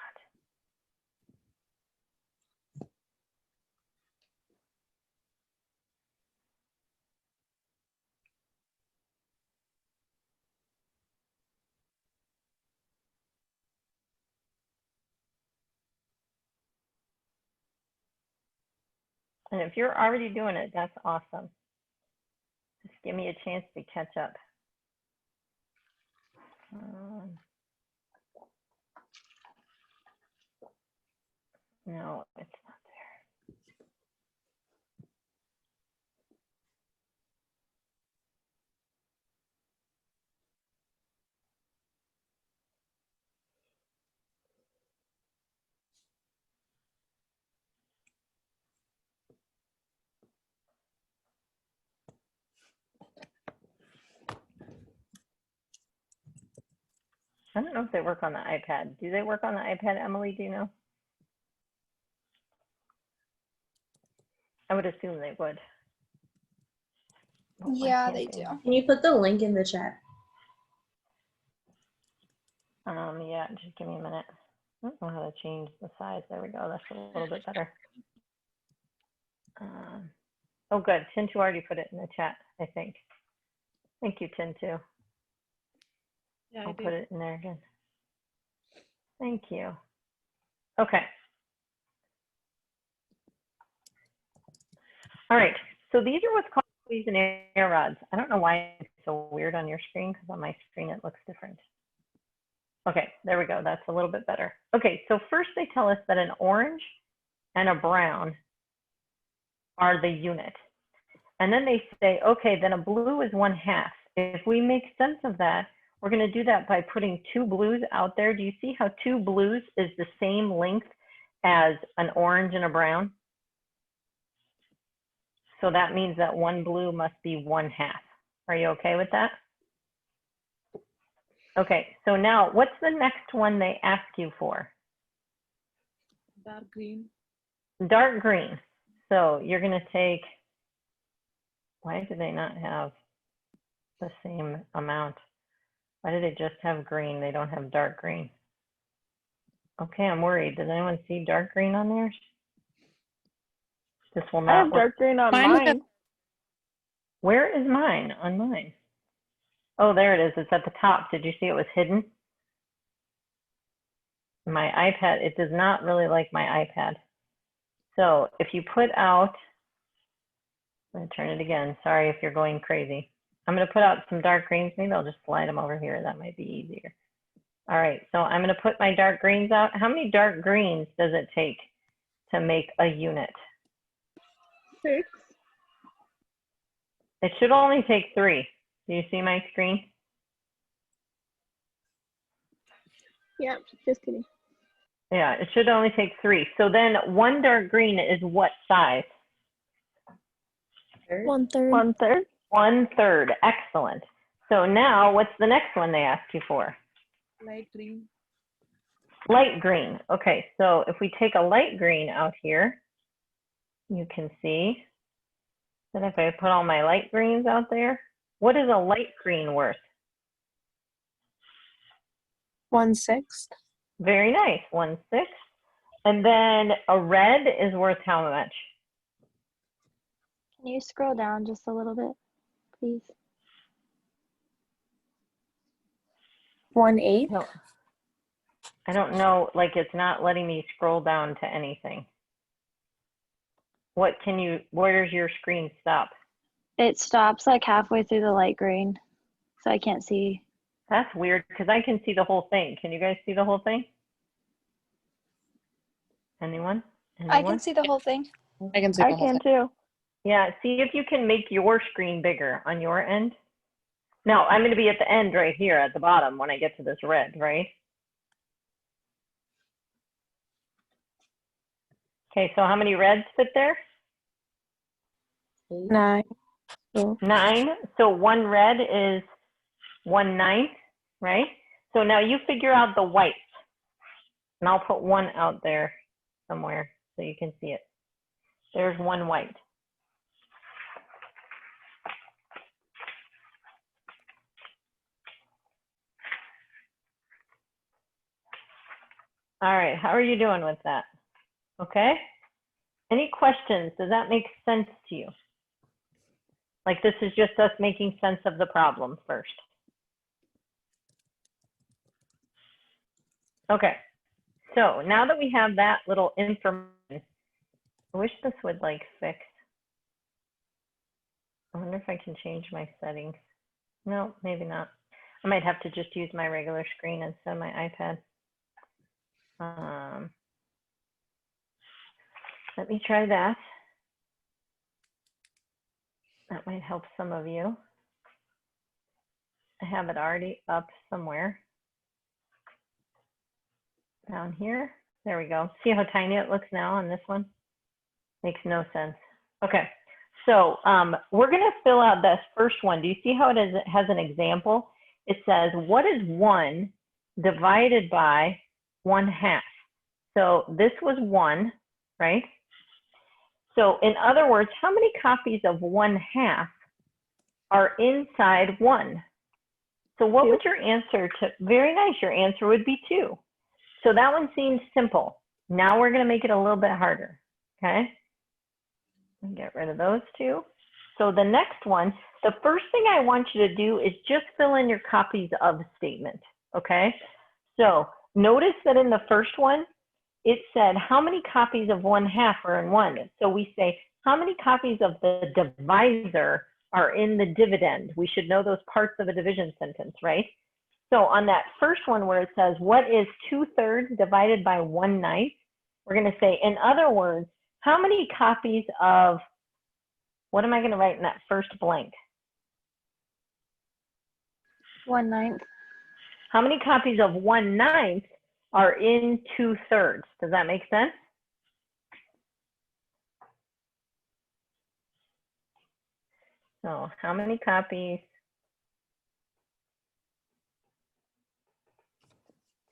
And if you're already doing it, that's awesome. Just give me a chance to catch up. No, it's not there. I don't know if they work on the iPad. Do they work on the iPad, Emily? Do you know? I would assume they would. Oh, yeah, they do. Can you put the link in the chat? Yeah, just give me a minute. I don't know how to change the size. There we go. That's a little bit better. Oh, good. Tintu already put it in the chat, I think. Thank you, Tintu. Yeah, I'll put it in there again. Thank you. Okay. All right. So these are what's called Cuisinart rods. I don't know why it's so weird on your screen, because on my screen it looks different. Okay, there we go. That's a little bit better. Okay, so first they tell us that an orange and a brown are the unit. And then they say, okay, then a blue is 1/2. If we make sense of that, we're going to do that by putting 2 blues out there. Do you see how 2 blues is the same length as an orange and a brown? So that means that 1 blue must be 1/2. Are you okay with that? Okay, so now what's the next one they ask you for? Dark green. Dark green. So you're going to take, why do they not have the same amount? Why do they just have green? They don't have dark green. Okay, I'm worried. Does anyone see dark green on theirs? This will not I have dark green on mine. Where is mine on mine? Oh, there it is. It's at the top. Did you see it was hidden? My iPad, it does not really like my iPad. So if you put out, I'm going to turn it again. Sorry if you're going crazy. I'm going to put out some dark greens. Maybe I'll just slide them over here. That might be easier. All right, so I'm going to put my dark greens out. How many dark greens does it take to make a unit? 6. It should only take 3. Do you see my screen? Yeah, just kidding. Yeah, it should only take 3. So then 1 dark green is what size? 1/3. 1/3. 1/3. Excellent. So now what's the next one they ask you for? Light green. Light green. Okay, so if we take a light green out here, you can see that if I put all my light greens out there, what is a light green worth? 1/6. Very nice, 1/6. And then a red is worth how much? Can you scroll down just a little bit, please? 1/8. No, I don't know, like it's not letting me scroll down to anything. Where does your screen stop? It stops like halfway through the light green, so I can't see. That's weird because I can see the whole thing. Can you guys see the whole thing? Anyone? I can see the whole thing. I can see I the whole can thing. too. Yeah, see if you can make your screen bigger on your end. Now, I'm going to be at the end right here at the bottom when I get to this red, right? Okay, so how many reds fit there? 9. 9. So 1 red is 1/9, right? So now you figure out the whites. And I'll put 1 out there somewhere so you can see it. There's 1 white. All right, how are you doing with that? Okay? Any questions? Does that make sense to you? Like this is just us making sense of the problem first. Okay, so now that we have that little information, I wish this would like fix. I wonder if I can change my settings. No, maybe not. I might have to just use my regular screen instead of my iPad. Let me try that. That might help some of you. I have it already up somewhere. Down here. There we go. See how tiny it looks now on this one? Makes no sense. Okay, so we're going to fill out this first one. Do you see how it has an example? It says, what is 1 divided by 1/2? So this was 1, right? So in other words, how many copies of 1/2 are inside 1? So what would your answer to, very nice, your answer would be 2. So that one seems simple. Now we're going to make it a little bit harder, okay? And get rid of those 2. So the next one, the first thing I want you to do is just fill in your copies of statement, okay? So notice that in the first one, it said how many copies of 1/2 are in 1. So we say how many copies of the divisor are in the dividend. We should know those parts of a division sentence, right? So on that first one where it says what is 2/3 divided by 1/9, we're going to say, in other words, how many copies of, what am I going to write in that first blank? 1/9. How many copies of 1/9 are in 2/3? Does that make sense? So how many copies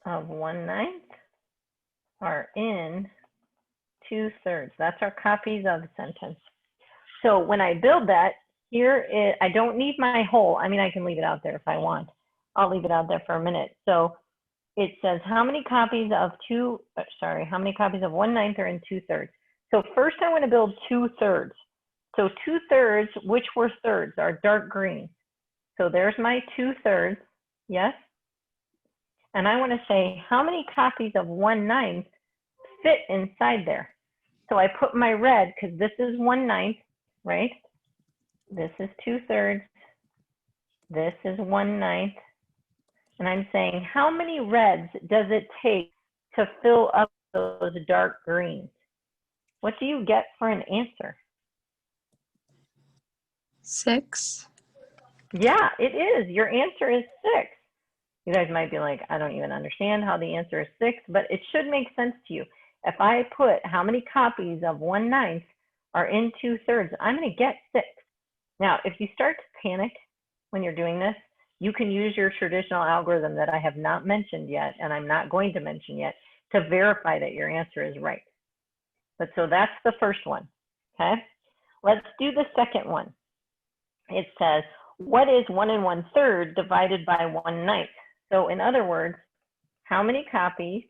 of 1/9 are in 2/3? That's our copies of sentence. So when I build that, I don't need my whole. I mean, I can leave it out there if I want. I'll leave it out there for a minute. So it says how many copies of how many copies of 1/9 are in 2/3? So first I want to build 2/3. So 2/3, which were thirds, are dark green. So there's my 2/3, yes? And I want to say how many copies of 1/9 fit inside there. So I put my red because this is 1/9, right? This is 2/3. This is 1/9. And I'm saying how many reds does it take to fill up those dark greens? What do you get for an answer? 6. Yeah, it is. Your answer is 6. You guys might be like, I don't even understand how the answer is 6, but it should make sense to you. If I put how many copies of 1/9 are in 2/3, I'm going to get 6. Now, if you start to panic when you're doing this, you can use your traditional algorithm that I have not mentioned yet, and I'm not going to mention yet, to verify that your answer is right. But so that's the first one, okay? Let's do the second one. It says, what is 1 1/3 divided by 1/9? So in other words, how many copies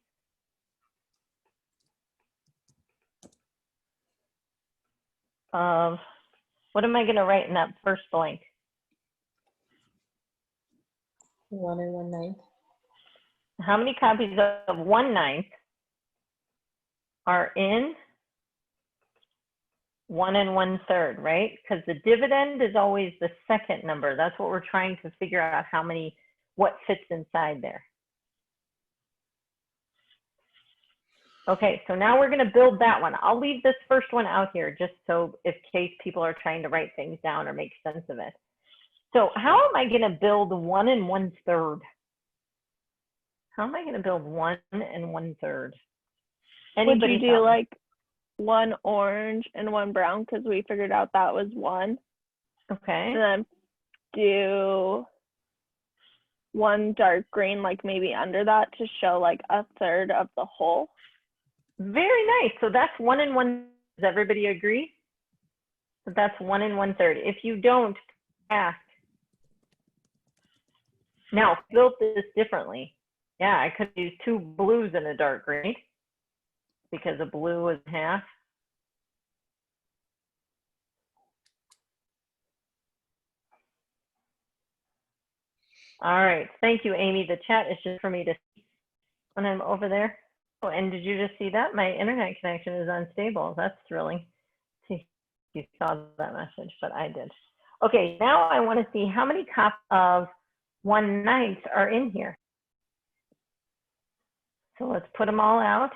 of, what am I going to write in that first blank? 1 1/9. How many copies of 1/9 are in 1 1/3, right? Because the dividend is always the second number. That's what we're trying to figure out, how many, what fits inside there. Okay, so now we're going to build that one. I'll leave this first one out here just so in case people are trying to write things down or make sense of it. So how am I going to build 1 1/3? How am I going to build 1 1/3? Would you do like 1 orange and 1 brown, because we figured out that was 1. Okay. And then do 1 dark green, like maybe under that, to show like 1/3 of the whole. Very nice. So that's 1 1. Does everybody agree? That's 1 1/3. If you don't, ask. Now, if I built this differently, yeah, I could use 2 blues and a dark green because a blue is half. All right, thank you, Amy. The chat is just for me to see when I'm over there. Oh, and did you just see that? My internet connection is unstable. That's thrilling. See, you saw that message, but I did. Okay, now I want to see how many copies of 1/9 are in here. So let's put them all out.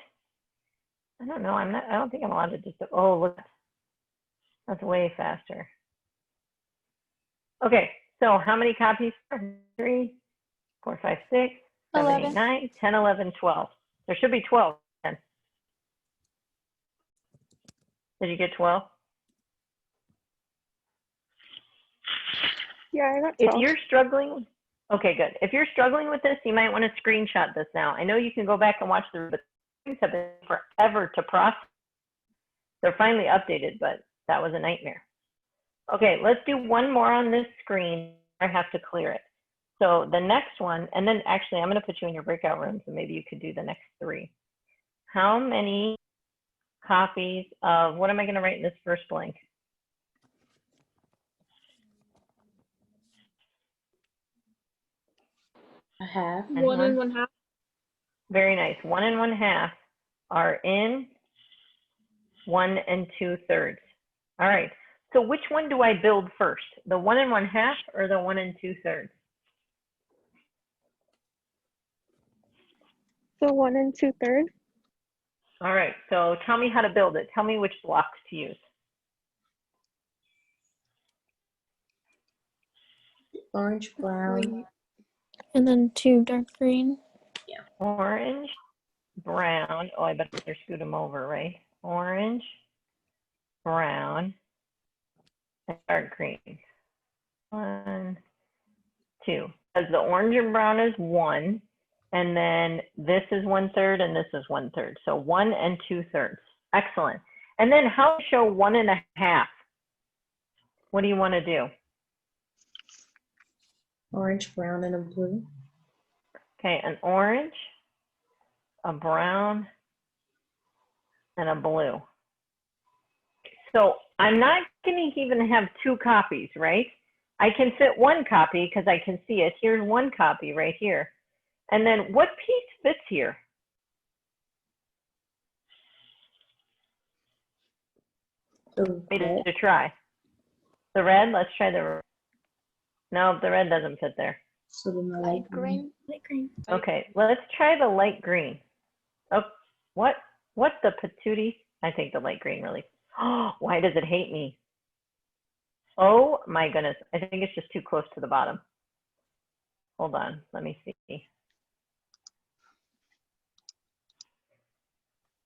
I don't know. I don't think I'm allowed to just. Oh, look. That's way faster. Okay, so how many copies? 3, 4, 5, 6, 7, 8, 9, 10, 11, 12. There should be 12. Then. Did you get 12? Yeah, I got 12. If you're struggling, okay, good. If you're struggling with this, you might want to screenshot this now. I know you can go back and watch the things have been forever to process. They're finally updated, but that was a nightmare. Okay, let's do one more on this screen. I have to clear it. So the next one, and then actually I'm going to put you in your breakout room, so maybe you could do the next 3. How many copies of, what am I going to write in this first blank? A half. 1 1/2. Very nice. 1 1/2 are in 1 2/3. All right. So which one do I build first? The 1 1/2 or the 1 2/3? So 1 2/3. All right. So tell me how to build it. Tell me which blocks to use. Orange, brown. And then 2 dark green. Yeah. Orange, brown. Oh, I better scoot them over, right? Orange, brown, and dark green. 1, 2. Because the orange and brown is 1, and then this is 1/3, and this is 1/3. So 1 2/3. Excellent. And then how to show 1 1/2? What do you want to do? Orange, brown, and a blue. Okay, an orange, a brown, and a blue. So I'm not going to even have 2 copies, right? I can fit 1 copy because I can see it. Here's 1 copy right here. And then what piece fits here? To try. The red, let's try the red. No, the red doesn't fit there. So the light green. Light green. Okay, let's try the light green. Oh, what the patootie? I think the light green really. Oh, why does it hate me? Oh my goodness, I think it's just too close to the bottom. Hold on, let me see.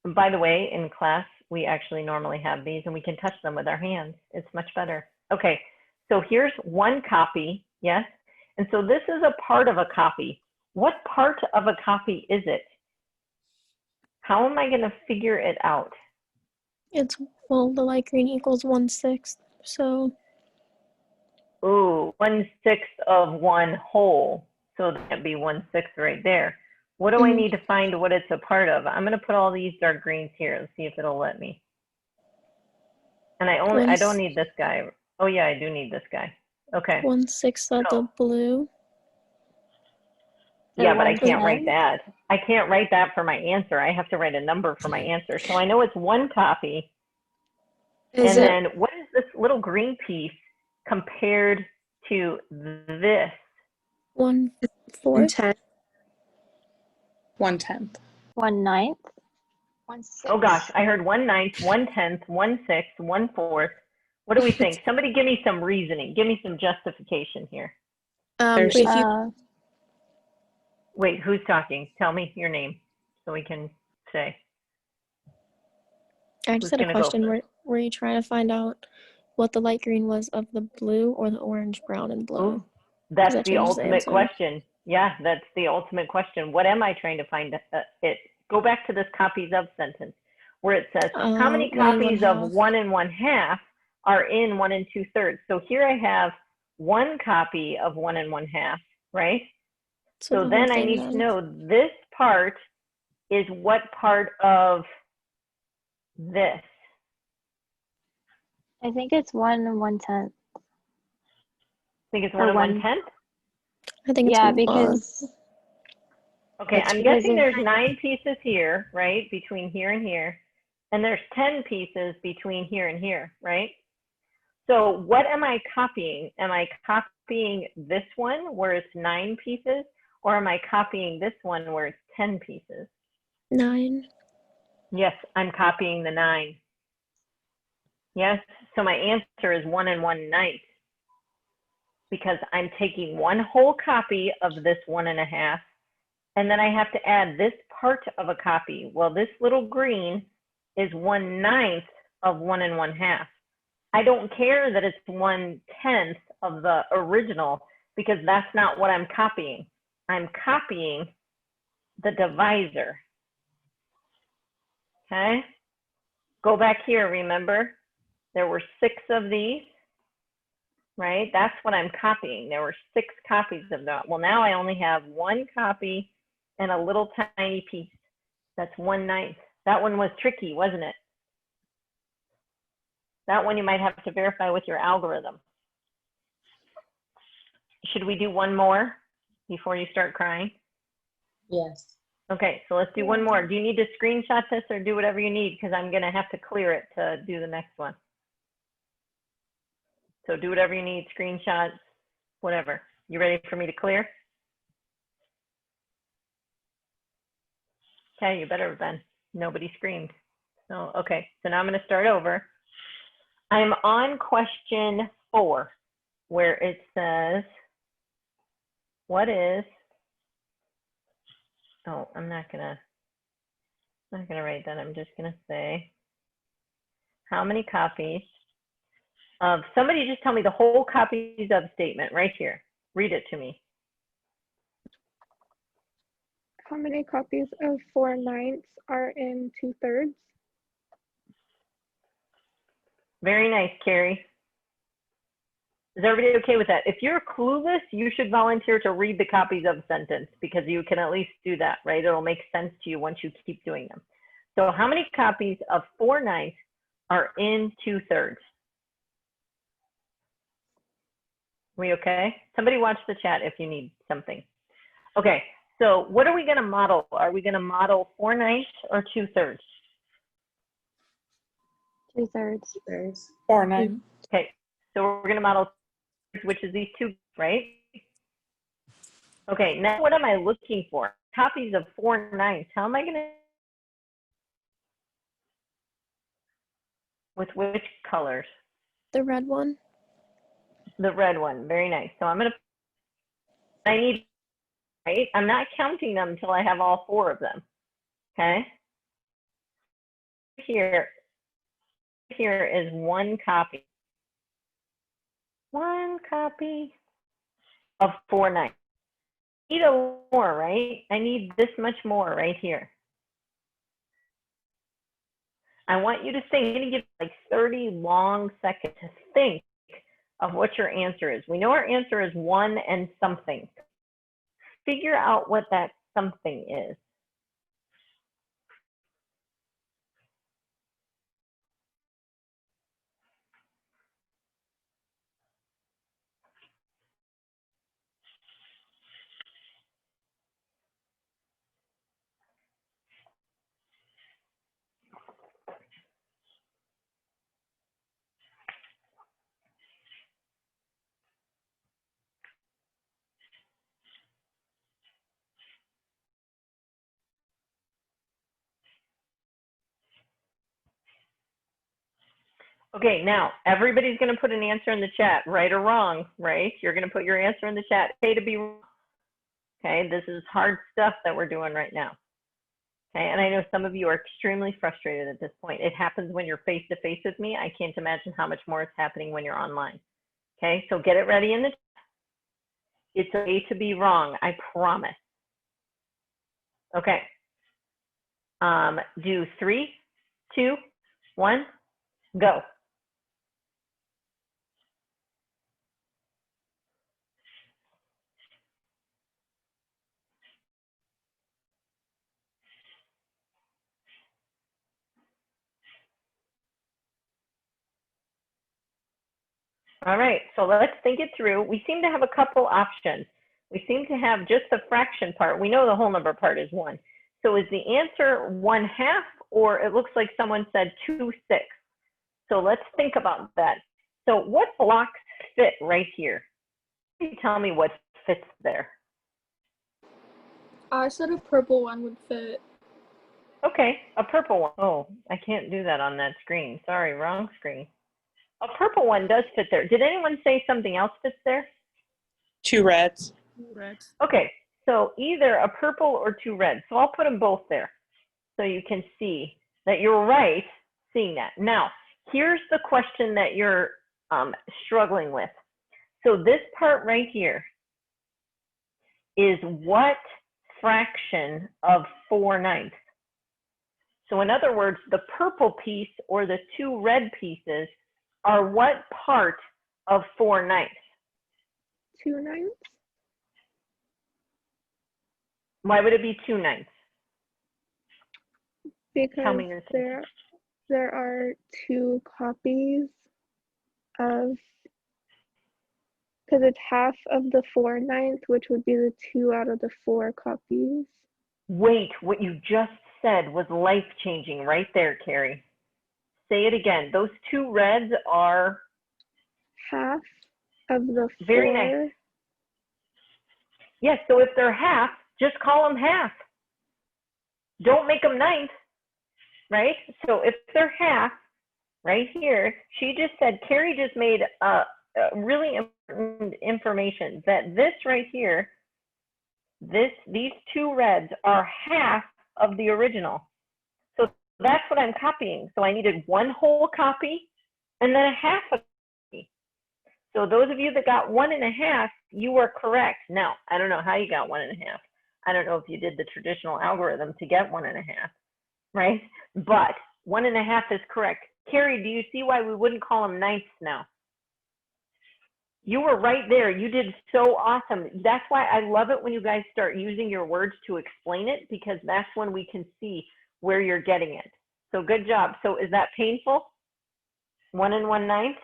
And by the way, in class, we actually normally have these and we can touch them with our hands. It's much better. Okay, so here's one copy, yes? And so this is a part of a copy. What part of a copy is it? How am I going to figure it out? It's, well, the light green equals 1/6, so. Ooh, 1/6 of one whole. So that'd be 1/6 right there. What do I need to find what it's a part of? I'm going to put all these dark greens here. Let's see if it'll let me. And I don't need this guy. Oh yeah, I do need this guy. Okay. 1/6 of the blue. Yeah, but I can't write that. I can't write that for my answer. I have to write a number for my answer. So I know it's one copy. And then what is this little green piece compared to this? 1/4. 1/10. 1/10. 1/9. 1/6. Oh gosh, I heard 1/9, 1/10, 1/6, 1/4. What do we think? Somebody give me some reasoning. Give me some justification here. Wait, who's talking? Tell me your name so we can say. I just had a question. Were you trying to find out what the light green was of the blue or the orange, brown, and blue? Ooh, that's the ultimate question. Yeah, that's the ultimate question. What am I trying to find it? Go back to this copies of sentence where it says, how many copies of 1 1/2 are in 1 2/3? So here I have one copy of 1 1/2, right? So then I need to know this part is what part of this? I think it's 1 1/10. Think it's 1 1/10? I think it's because. Okay, I'm guessing there's 9 pieces here, right? Between here and here. And there's 10 pieces between here and here, right? So what am I copying? Am I copying this one where it's 9 pieces? Or am I copying this one where it's 10 pieces? 9. Yes, I'm copying the 9. Yes, so my answer is 1 1/9. Because I'm taking one whole copy of this 1 1/2, and then I have to add this part of a copy. Well, this little green is 1/9 of 1 1/2. I don't care that it's 1/10 of the original because that's not what I'm copying. I'm copying the divisor. Okay? Go back here, remember? There were 6 of these. Right? That's what I'm copying. There were 6 copies of that. Well, now I only have one copy and a little tiny piece. That's 1/9. That one was tricky, wasn't it? That one you might have to verify with your algorithm. Should we do one more before you start crying? Yes. Okay, so let's do one more. Do you need to screenshot this or do whatever you need? Because I'm going to have to clear it to do the next one. So do whatever you need, screenshots, whatever. You ready for me to clear? Okay, you better have been. Nobody screamed. So, okay, so now I'm going to start over. I'm on question 4, where it says, what is, oh, I'm not gonna write that. I'm just gonna say, how many copies of, somebody just tell me the whole copies of statement right here. Read it to me. How many copies of 4/9 are in 2/3? Very nice, Carrie. Is everybody okay with that? If you're clueless, you should volunteer to read the copies of sentence because you can at least do that, right? It'll make sense to you once you keep doing them. So how many copies of 4/9 are in 2/3? We okay? Somebody watch the chat if you need something. Okay, so what are we going to model? Are we going to model 4/9 or 2/3? 2/3. 4/9. Okay, so we're going to model, which is these 2, right? Okay, now what am I looking for? Copies of 4/9. How am I going to, with which colors? The red one. The red one, very nice. So I'm going to, I need right? I'm not counting them until I have all 4 of them, okay? Here is 1 copy. 1 copy of 4/9. I need a more, right? I need this much more right here. I want you to think, I'm going to give like 30 long seconds to think of what your answer is. We know our answer is 1 and something. Figure out what that something is. Okay, now everybody's going to put an answer in the chat, right or wrong, right? You're going to put your answer in the chat, okay, to be wrong. Okay, this is hard stuff that we're doing right now. Okay, and I know some of you are extremely frustrated at this point. It happens when you're face to face with me. I can't imagine how much more is happening when you're online. Okay, so get it ready in the chat. It's okay to be wrong, I promise. Okay. Do 3, 2, 1, go. All right, so let's think it through. We seem to have a couple options. We seem to have just the fraction part. We know the whole number part is 1. So is the answer 1/2, or it looks like someone said 2/6? So let's think about that. So what blocks fit right here? Can you tell me what fits there? I said a purple one would fit. Okay, a purple one. Oh, I can't do that on that screen. Sorry, wrong screen. A purple one does fit there. Did anyone say something else fits there? 2 reds. 2 reds. Okay, so either a purple or 2 reds. So I'll put them both there so you can see that you're right seeing that. Now, here's the question that you're struggling with. So this part right here is what fraction of 4/9? So in other words, the purple piece or the 2 red pieces are what part of 4/9? 2/9. Why would it be 2/9? Because there are 2 copies of, because it's half of the 4/9, which would be the 2 out of the 4 copies. Wait, what you just said was life-changing right there, Carrie. Say it again. Those 2 reds are half of the 4. Very nice. Yes, so if they're half, just call them half. Don't make them 9th, right? So if they're half, right here, she just said, Carrie just made a really important information that this right here, these 2 reds are half of the original. So that's what I'm copying. So I needed 1 whole copy and then a half a copy. So those of you that got 1 1/2, you were correct. Now, I don't know how you got 1 1/2. I don't know if you did the traditional algorithm to get 1 1/2, right? But 1 1/2 is correct. Carrie, do you see why we wouldn't call them 9ths now? You were right there. You did so awesome. That's why I love it when you guys start using your words to explain it, because that's when we can see where you're getting it. So good job. So is that painful? 1 1/9?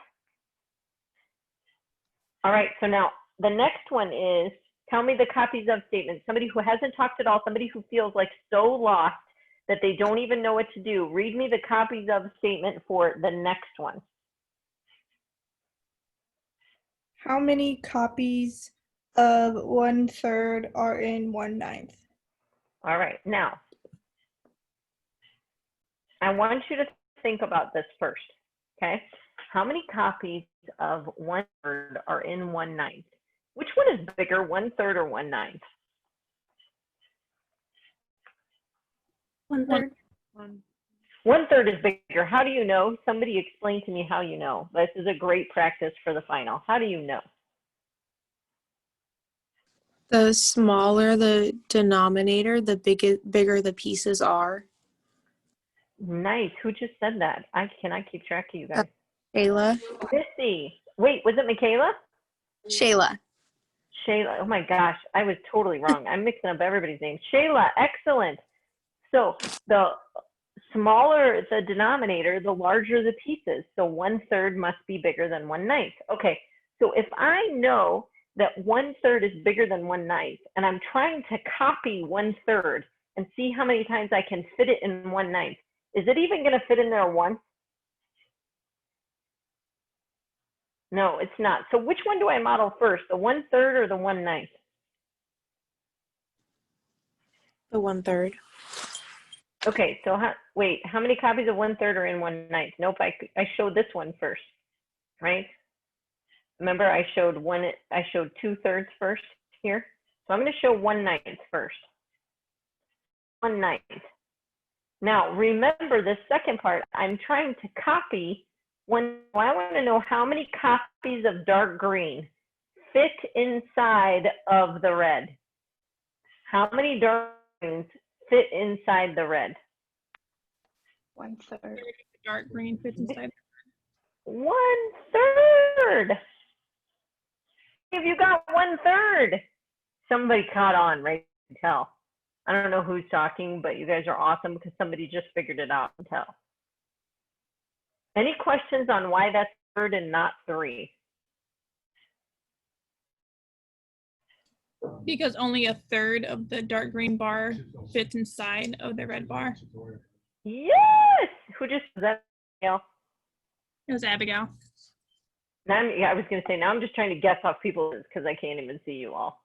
All right, so now the next one is, tell me the copies of statements. Somebody who hasn't talked at all, somebody who feels like so lost that they don't even know what to do. Read me the copies of statement for the next one. How many copies of 1/3 are in 1/9? All right, now, I want you to think about this first, okay? How many copies of 1/3 are in 1/9? Which one is bigger, 1/3 or 1/9? 1/3. 1/3 is bigger. How do you know? Somebody explain to me how you know. This is a great practice for the final. How do you know? The smaller the denominator, the bigger the pieces are. Nice. Who just said that? I cannot keep track of you guys. Shayla. Missy. Wait, was it Michaela? Shayla. Shayla. Oh my gosh, I was totally wrong. I'm mixing up everybody's name. Shayla, excellent. So the smaller the denominator, the larger the pieces. So 1/3 must be bigger than 1/9. Okay, so if I know that 1/3 is bigger than 1/9, and I'm trying to copy 1/3 and see how many times I can fit it in 1/9, is it even going to fit in there once? No, it's not. So which one do I model first, the 1/3 or the 1/9? The 1/3. Okay, so wait, how many copies of 1/3 are in 1/9? Nope, I showed this one first, right? Remember, I showed 2/3 first here. So I'm going to show 1/9 first. 1/9. Now, remember the second part, I'm trying to copy one. I want to know how many copies of dark green fit inside of the red. How many dark greens fit inside the red? 1/3. Dark green fits inside. 1/3. Have you got 1/3? Somebody caught on, right? Tell. I don't know who's talking, but you guys are awesome because somebody just figured it out. Tell. Any questions on why that's 1/3 and not 3? Because only 1/3 of the dark green bar fits inside of the red bar. Yes! Who just said that? Abigail? It was Abigail. Now I was going to say, now I'm just trying to guess off people because I can't even see you all.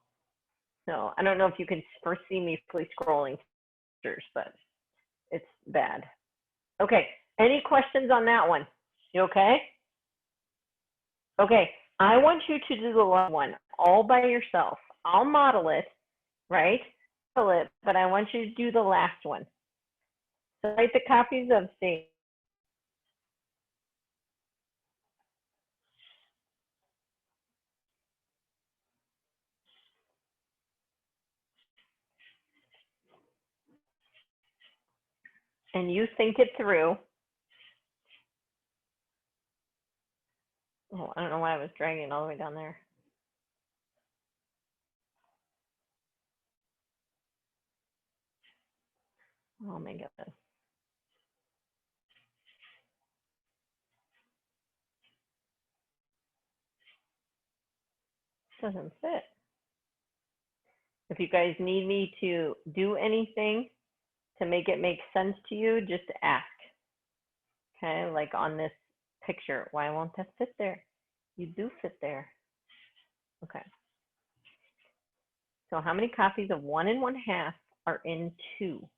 So I don't know if you can foresee me fully scrolling pictures, but it's bad. Okay, any questions on that one? You okay? Okay, I want you to do the last one all by yourself. I'll model it, right? Model it, but I want you to do the last one. So write the copies of statements. And you think it through. Oh, I don't know why I was dragging it all the way down there. Oh my goodness. Doesn't fit. If you guys need me to do anything to make it make sense to you, just ask. Okay, like on this picture, why won't that fit there? You do fit there. Okay. So how many copies of 1 1/2 are in 2?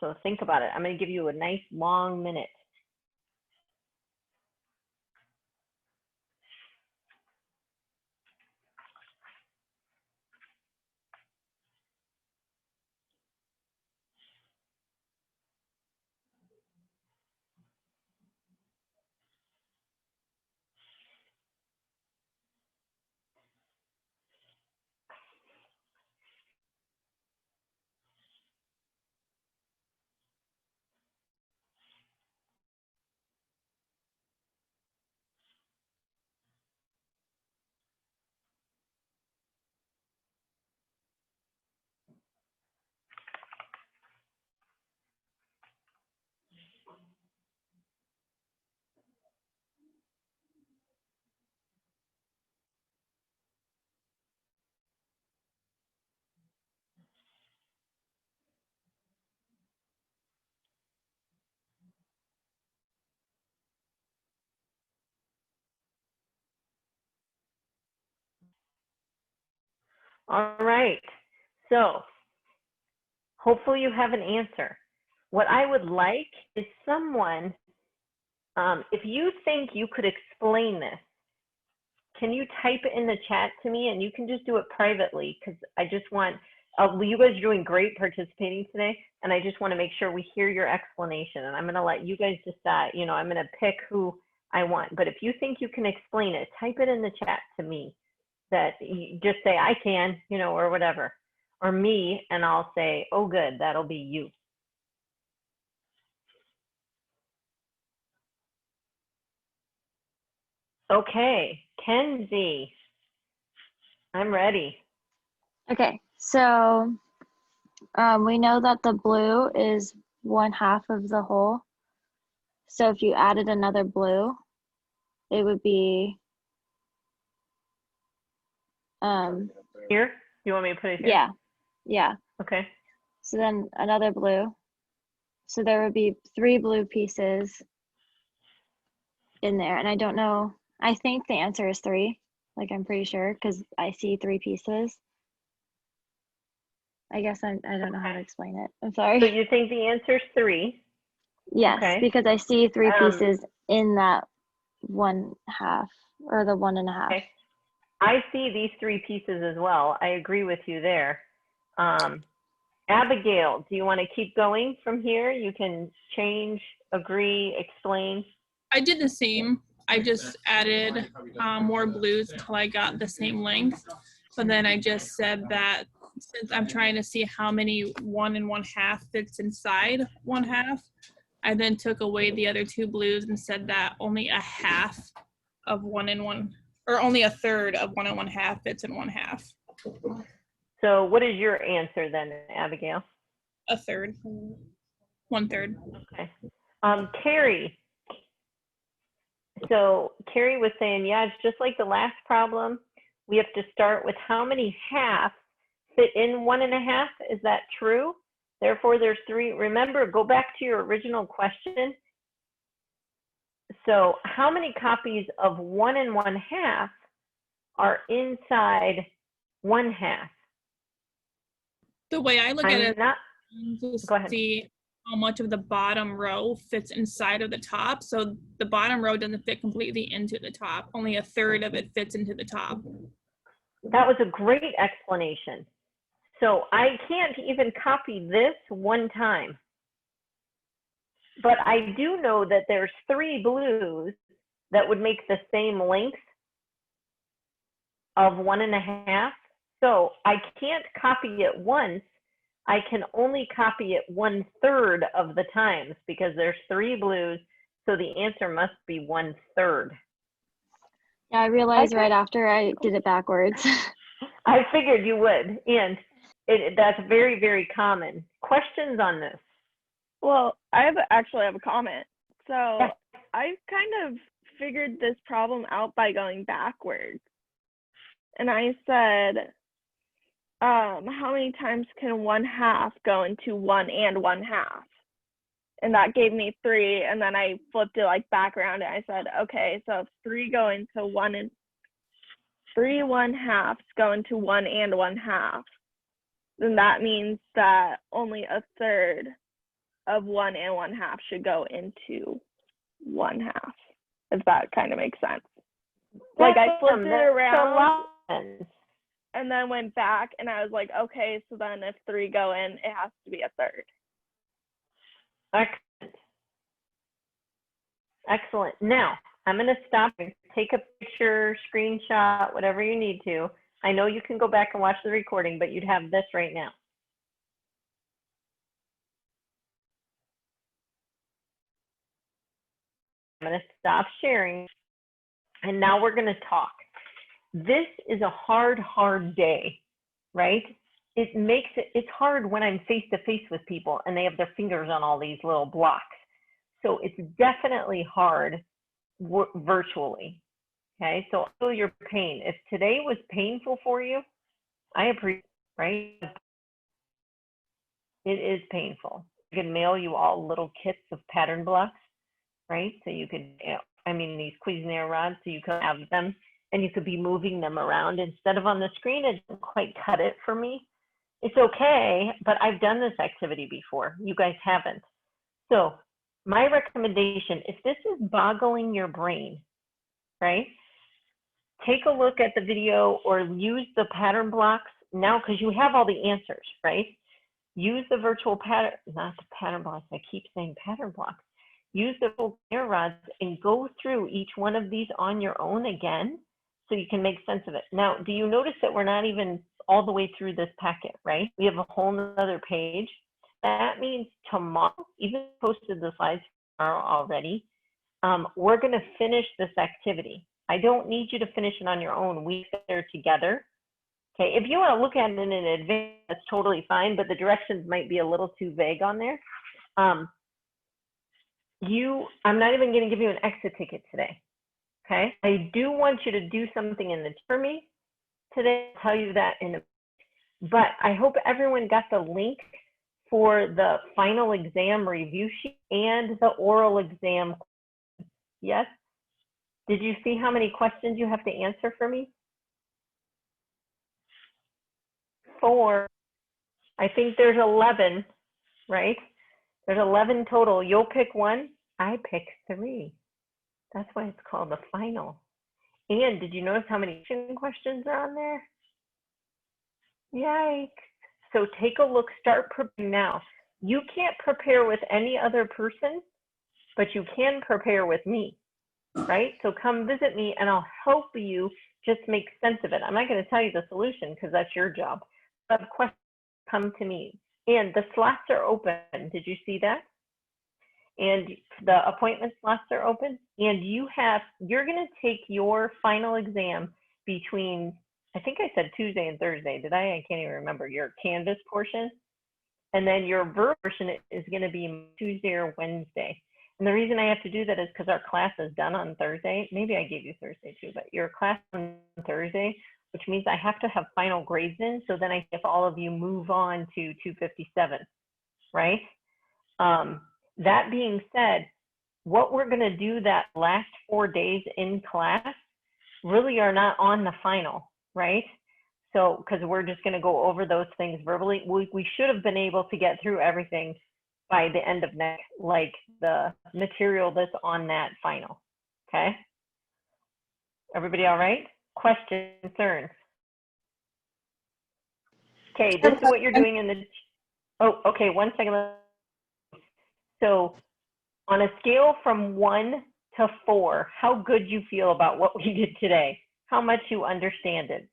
So think about it. I'm going to give you a nice long minute. All right. So hopefully you have an answer. What I would like is someone, if you think you could explain this, can you type it in the chat to me? And you can just do it privately because I just want You guys are doing great participating today, and I just want to make sure we hear your explanation, and I'm going to let you guys decide. You know, I'm going to pick who I want, but if you think you can explain it, type it in the chat to me. That you just say, I can, you know, or whatever, or me, and I'll say, oh, good, that'll be you. Okay, Kenzie, I'm ready. Okay, so we know that the blue is 1/2 of the whole. So if you added another blue, it would be here. You want me to put it here? Yeah, yeah. Okay. So then another blue. So there would be 3 blue pieces in there, and I don't know. I think the answer is 3. Like I'm pretty sure because I see 3 pieces. I guess I don't know how to explain it. I'm sorry. So you think the answer is 3? Yes, okay. because I see 3 pieces in that 1/2 or the 1.5. Okay. I see these 3 pieces as well. I agree with you there. Abigail, do you want to keep going from here? You can change, agree, explain. I did the same. I just added more blues until I got the same length. But then I just said that since I'm trying to see how many 1 1/2 fits inside 1/2, I then took away the other 2 blues and said that only 1/2 of 1 1, or only 1/3 of 1 1/2 fits in 1/2. So what is your answer then, Abigail? 1/3. 1/3. Okay. Carrie. So Carrie was saying, yeah, it's just like the last problem. We have to start with how many halves fit in 1 1/2. Is that true? Therefore, there's 3. Remember, go back to your original question. So how many copies of 1 1/2 are inside 1/2? The way I look at it, go ahead. See how much of the bottom row fits inside of the top. So the bottom row doesn't fit completely into the top. Only 1/3 of it fits into the top. That was a great explanation. So I can't even copy this 1 time. But I do know that there's 3 blues that would make the same length of 1 1/2. So I can't copy it once. I can only copy it 1/3 of the times because there's 3 blues. So the answer must be 1/3. Yeah, I realized right after I did it backwards. I figured you would, and that's very, very common. Questions on this? Well, I actually have a comment. So I kind of figured this problem out by going backwards. And I said, how many times can 1/2 go into 1 1/2? And that gave me 3. And then I flipped it like back around and I said, okay, so if 3 go into 1 and 3 1/2 go into 1 1/2, then that means that only 1/3 of 1 1/2 should go into 1/2. If that kind of makes sense. Like I flipped it around and then went back and I was like, okay, so then if 3 go in, it has to be 1/3. Excellent. Excellent. Now, I'm going to stop and take a picture, screenshot, whatever you need to. I know you can go back and watch the recording, but you'd have this right now. I'm going to stop sharing, and now we're going to talk. This is a hard, hard day, right? It's hard when I'm face to face with people and they have their fingers on all these little blocks. So it's definitely hard virtually, okay? So I feel your pain. If today was painful for you, I appreciate, right? It is painful. I can mail you all little kits of pattern blocks, right? So you could, these Cuisinart rods, so you could have them and you could be moving them around instead of on the screen. It didn't quite cut it for me. It's okay, but I've done this activity before. You guys haven't. So my recommendation, if this is boggling your brain, right? Take a look at the video or use the pattern blocks now, because you have all the answers, right? Use the virtual pattern, not the pattern blocks. I keep saying pattern blocks. Use the virtual pair rods and go through each one of these on your own again so you can make sense of it. Now, do you notice that we're not even all the way through this packet, right? We have a whole other page. That means tomorrow, even posted the slides tomorrow already, we're going to finish this activity. I don't need you to finish it on your own. We sit there together. Okay, if you want to look at it in advance, that's totally fine, but the directions might be a little too vague on there. I'm not even going to give you an exit ticket today. Okay, I do want you to do something in the for me today. I'll tell you that in a, but I hope everyone got the link for the final exam review sheet and the oral exam. Yes? Did you see how many questions you have to answer for me? 4. I think there's 11, right? There's 11 total. You'll pick one. I pick 3. That's why it's called the final. And did you notice how many questions are on there? Yikes. So take a look, start preparing now. You can't prepare with any other person, but you can prepare with me, right? So come visit me and I'll help you just make sense of it. I'm not going to tell you the solution because that's your job. If you have questions, come to me. And the slots are open. Did you see that? And the appointment slots are open. And you're going to take your final exam between, I think I said Tuesday and Thursday. Did I? I can't even remember. Your Canvas portion. And then your verbal portion is going to be Tuesday or Wednesday. And the reason I have to do that is because our class is done on Thursday. Maybe I gave you Thursday too, but your class on Thursday, which means I have to have final grades in. So then if all of you move on to 257, right? That being said, what we're going to do that last 4 days in class really are not on the final, right? So, because we're just going to go over those things verbally. We should have been able to get through everything by the end of next, like the material that's on that final, okay? Everybody all right? Questions, concerns? Okay, this is what you're doing in the, oh, okay, 1 second. So on a scale from 1 to 4, how good you feel about what we did today? How much you understand it?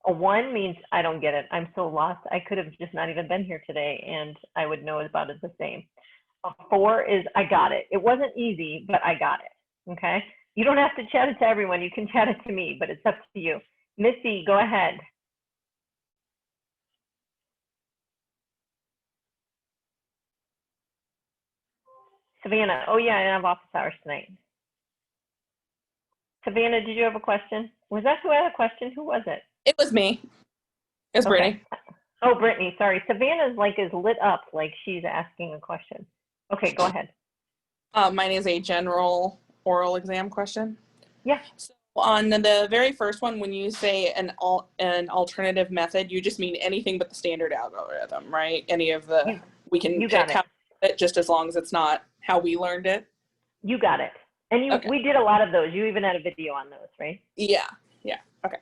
A 1 means I don't get it. I'm so lost. I could have just not even been here today and I would know about it the same. A 4 is I got it. It wasn't easy, but I got it. Okay. You don't have to chat it to everyone. You can chat it to me, but it's up to you. Missy, go ahead. Savannah, oh yeah, I have office hours tonight. Savannah, did you have a question? Was that who had a question? Who was it? It was me. It was Brittany. Oh, Brittany, sorry. Savannah's is lit up like she's asking a question. Okay, go ahead. Mine is a general oral exam question. Yeah. So on the very first one, when you say an alternative method, you just mean anything but the standard algorithm, right? Any of the, we can pick how it just as long as it's not how we learned it. You got it. And we did a lot of those. You even had a video on those, right? Yeah. Yeah. Okay.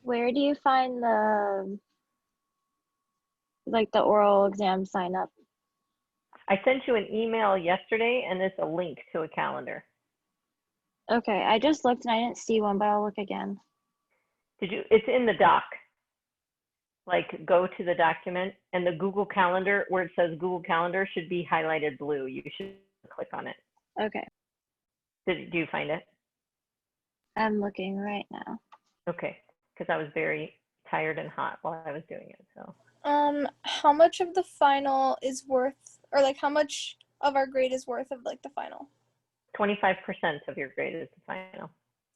Where do you find the oral exam sign up? I sent you an email yesterday and it's a link to a calendar. Okay, I just looked and I didn't see one, but I'll look again. It's in the doc. Go to the document and the Google Calendar, where it says Google Calendar, should be highlighted blue. You should click on it. Okay. Do you find it? I'm looking right now. Okay, because I was very tired and hot while I was doing it, so. How much of the final is worth, or how much of our grade is worth of the final? 25% of your grade is the final.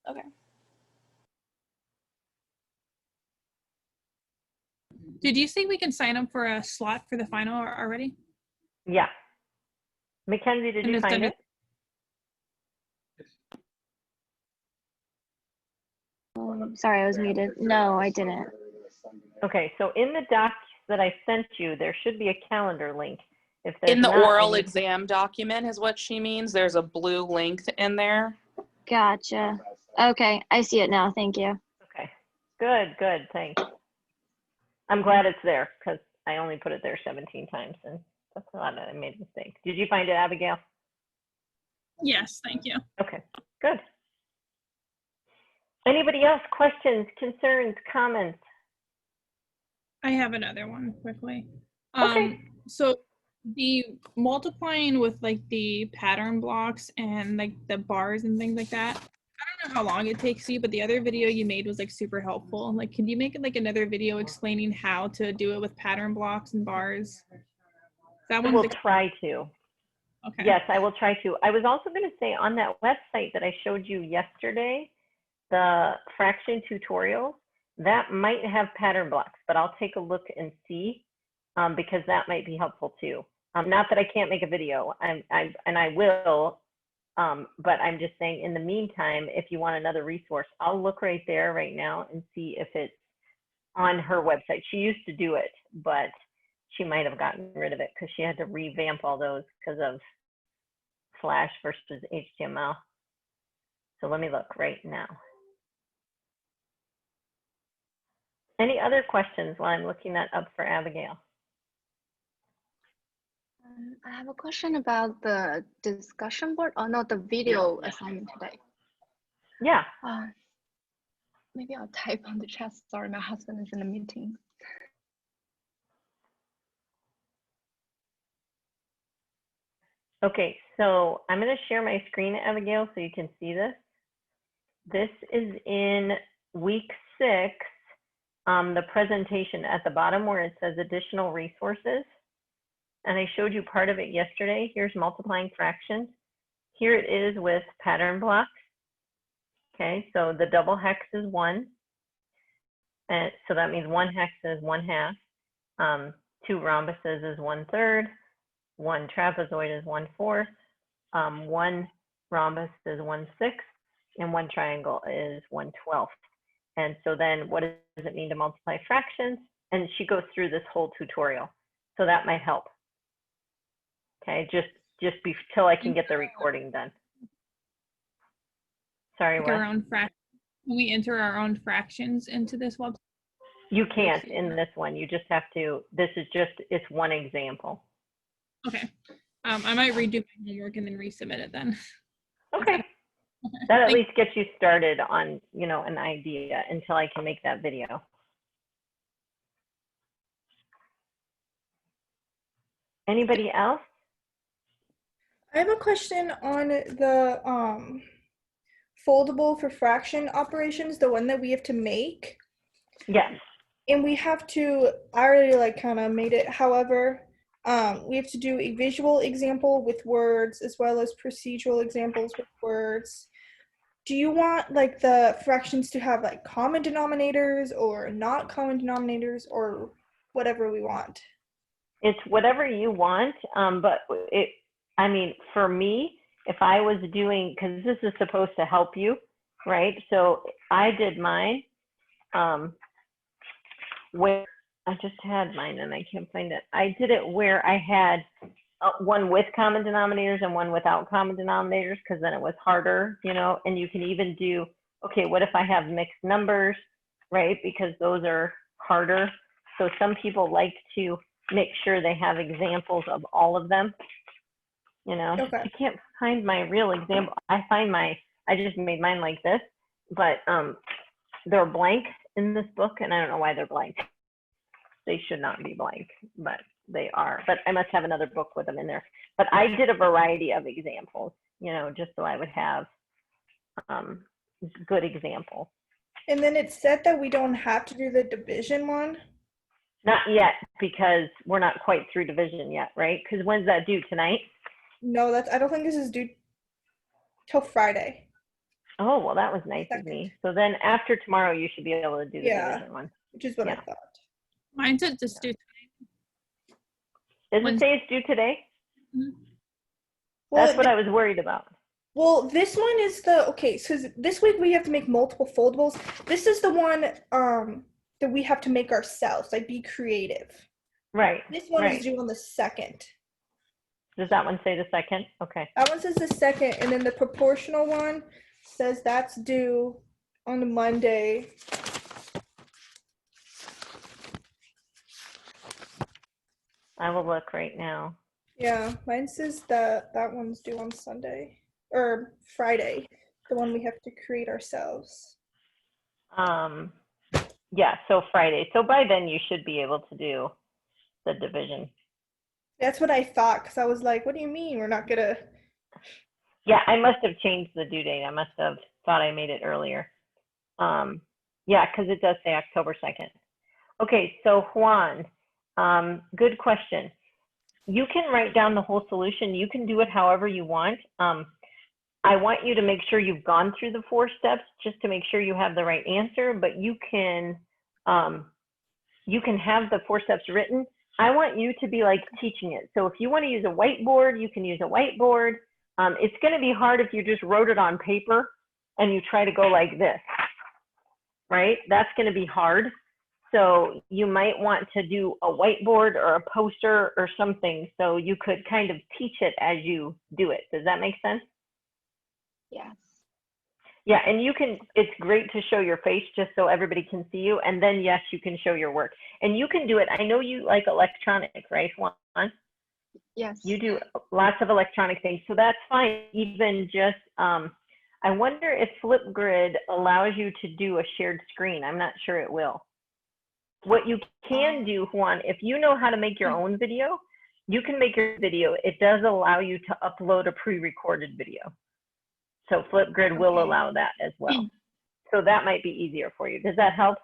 Okay. Did you think we can sign up for a slot for the final already? Yeah. Mackenzie, did you find it? Sorry, I was muted. No, I didn't. Okay, so in the docs that I sent you, there should be a calendar link. If in the oral exam document is what she means. There's a blue link in there. Gotcha. Okay, I see it now. Thank you. Okay, good, thanks. I'm glad it's there because I only put it there 17 times and that's a lot that I made a mistake. Did you find it, Abigail? Yes, thank you. Okay, good. Anybody else? Questions, concerns, comments? I have another one quickly. Okay. So the multiplying with like the pattern blocks and like the bars and things like that, I don't know how long it takes you, but the other video you made was like super helpful. Like, can you make like another video explaining how to do it with pattern blocks and bars? That I one will try to. Okay. Yes, I will try to. I was also going to say on that website that I showed you yesterday, the fraction tutorials, that might have pattern blocks, but I'll take a look and see because that might be helpful too. Not that I can't make a video, and I will, but I'm just saying in the meantime, if you want another resource, I'll look right there right now and see if it's on her website. She used to do it, but she might have gotten rid of it because she had to revamp all those because of Flash versus HTML. So let me look right now. Any other questions while I'm looking that up for Abigail? I have a question about the discussion board. Oh, no, the video assignment today. Yeah. Maybe I'll type on the chat. Sorry, my husband is in a meeting. Okay, so I'm going to share my screen, Abigail, so you can see this. This is in week 6, the presentation at the bottom where it says additional resources. And I showed you part of it yesterday. Here's multiplying fractions. Here it is with pattern blocks. Okay, so the double hex is 1. And so that means 1 hex is 1/2. 2 rhombuses is 1/3. 1 trapezoid is 1/4. 1 rhombus is 1/6. And 1 triangle is 1/12. And so then what does it mean to multiply fractions? And she goes through this whole tutorial. So that might help. Okay, just till I can get the recording done. Sorry, what? We enter our own fractions into this website? You can't in this one. You just have to, this is just, it's one example. Okay. I might redo my homework and then resubmit it then. Okay. That at least gets you started on, you know, an idea until I can make that video. Anybody else? I have a question on the foldable for fraction operations, the one that we have to make. Yes. And we have to, I already like kind of made it. However, we have to do a visual example with words as well as procedural examples with words. Do you want like the fractions to have like common denominators or not common denominators or whatever we want? It's whatever you want, but I mean, for me, if I was doing, because this is supposed to help you, right? So I did mine where I just had mine and I can't find it. I did it where I had one with common denominators and one without common denominators, because then it was harder, you know, and you can even do, okay, what if I have mixed numbers, right? Because those are harder. So some people like to make sure they have examples of all of them. You know, okay. I can't find my real example. I just made mine like this, but they're blank in this book, and I don't know why they're blank. They should not be blank, but they are. But I must have another book with them in there. But I did a variety of examples, you know, just so I would have good examples. And then it said that we don't have to do the division one? Not yet, because we're not quite through division yet, right? Because when's that due, tonight? No, I don't think this is due till Friday. Oh, well, that was nice of me. So then after tomorrow, you should be able to do the division one. Which is what I thought. Mine's just due today. Does it say it's due today? Mm-hmm. That's what I was worried about. Well, this one is okay, so this week we have to make multiple foldables. This is the one that we have to make ourselves, like be creative. Right. This one is due on the 2nd. Does that one say the 2nd? Okay. That one says the 2nd, and then the proportional one says that's due on the Monday. I will look right now. Yeah, mine says that that one's due on Sunday or Friday, the one we have to create ourselves. Yeah, so Friday. So by then you should be able to do the division. That's what I thought, because I was like, what do you mean we're not gonna? Yeah, I must have changed the due date. I must have thought I made it earlier. Yeah, because it does say October 2nd. Okay, so Juan, good question. You can write down the whole solution. You can do it however you want. I want you to make sure you've gone through the 4 steps just to make sure you have the right answer, but you can have the 4 steps written. I want you to be like teaching it. So if you want to use a whiteboard, you can use a whiteboard. It's going to be hard if you just wrote it on paper and you try to go like this, right? That's going to be hard. So you might want to do a whiteboard or a poster or something so you could kind of teach it as you do it. Does that make sense? Yes. Yeah, and you can, it's great to show your face just so everybody can see you. And then, yes, you can show your work. And you can do it. I know you like electronic, right, Juan? Yes. You do lots of electronic things. So that's fine. Even just, I wonder if Flipgrid allows you to do a shared screen. I'm not sure it will. What you can do, Juan, if you know how to make your own video, you can make your video. It does allow you to upload a pre-recorded video. So Flipgrid will allow that as well. So that might be easier for you. Does that help?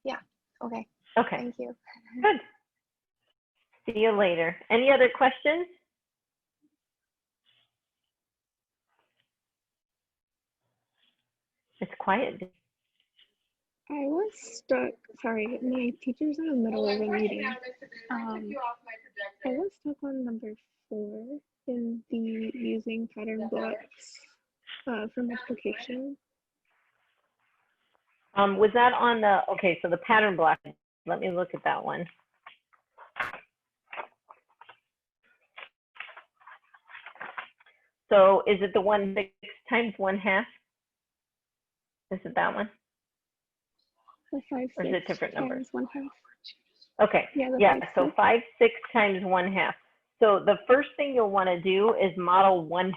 Yeah. Okay. Okay. Thank you. Good. See you later. Any other questions? It's quiet. I was stuck. Sorry, my teacher's in the middle of a meeting. I was stuck on number 4 in the using pattern blocks for multiplication. Was that on the, okay, so the pattern block, let me look at that one. So is it the 1 6 times 1/2? Is it that one? The 5 or is it different numbers? 1/2. Okay, yeah, so 5 6 times 1/2. So the first thing you'll want to do is model 1/2.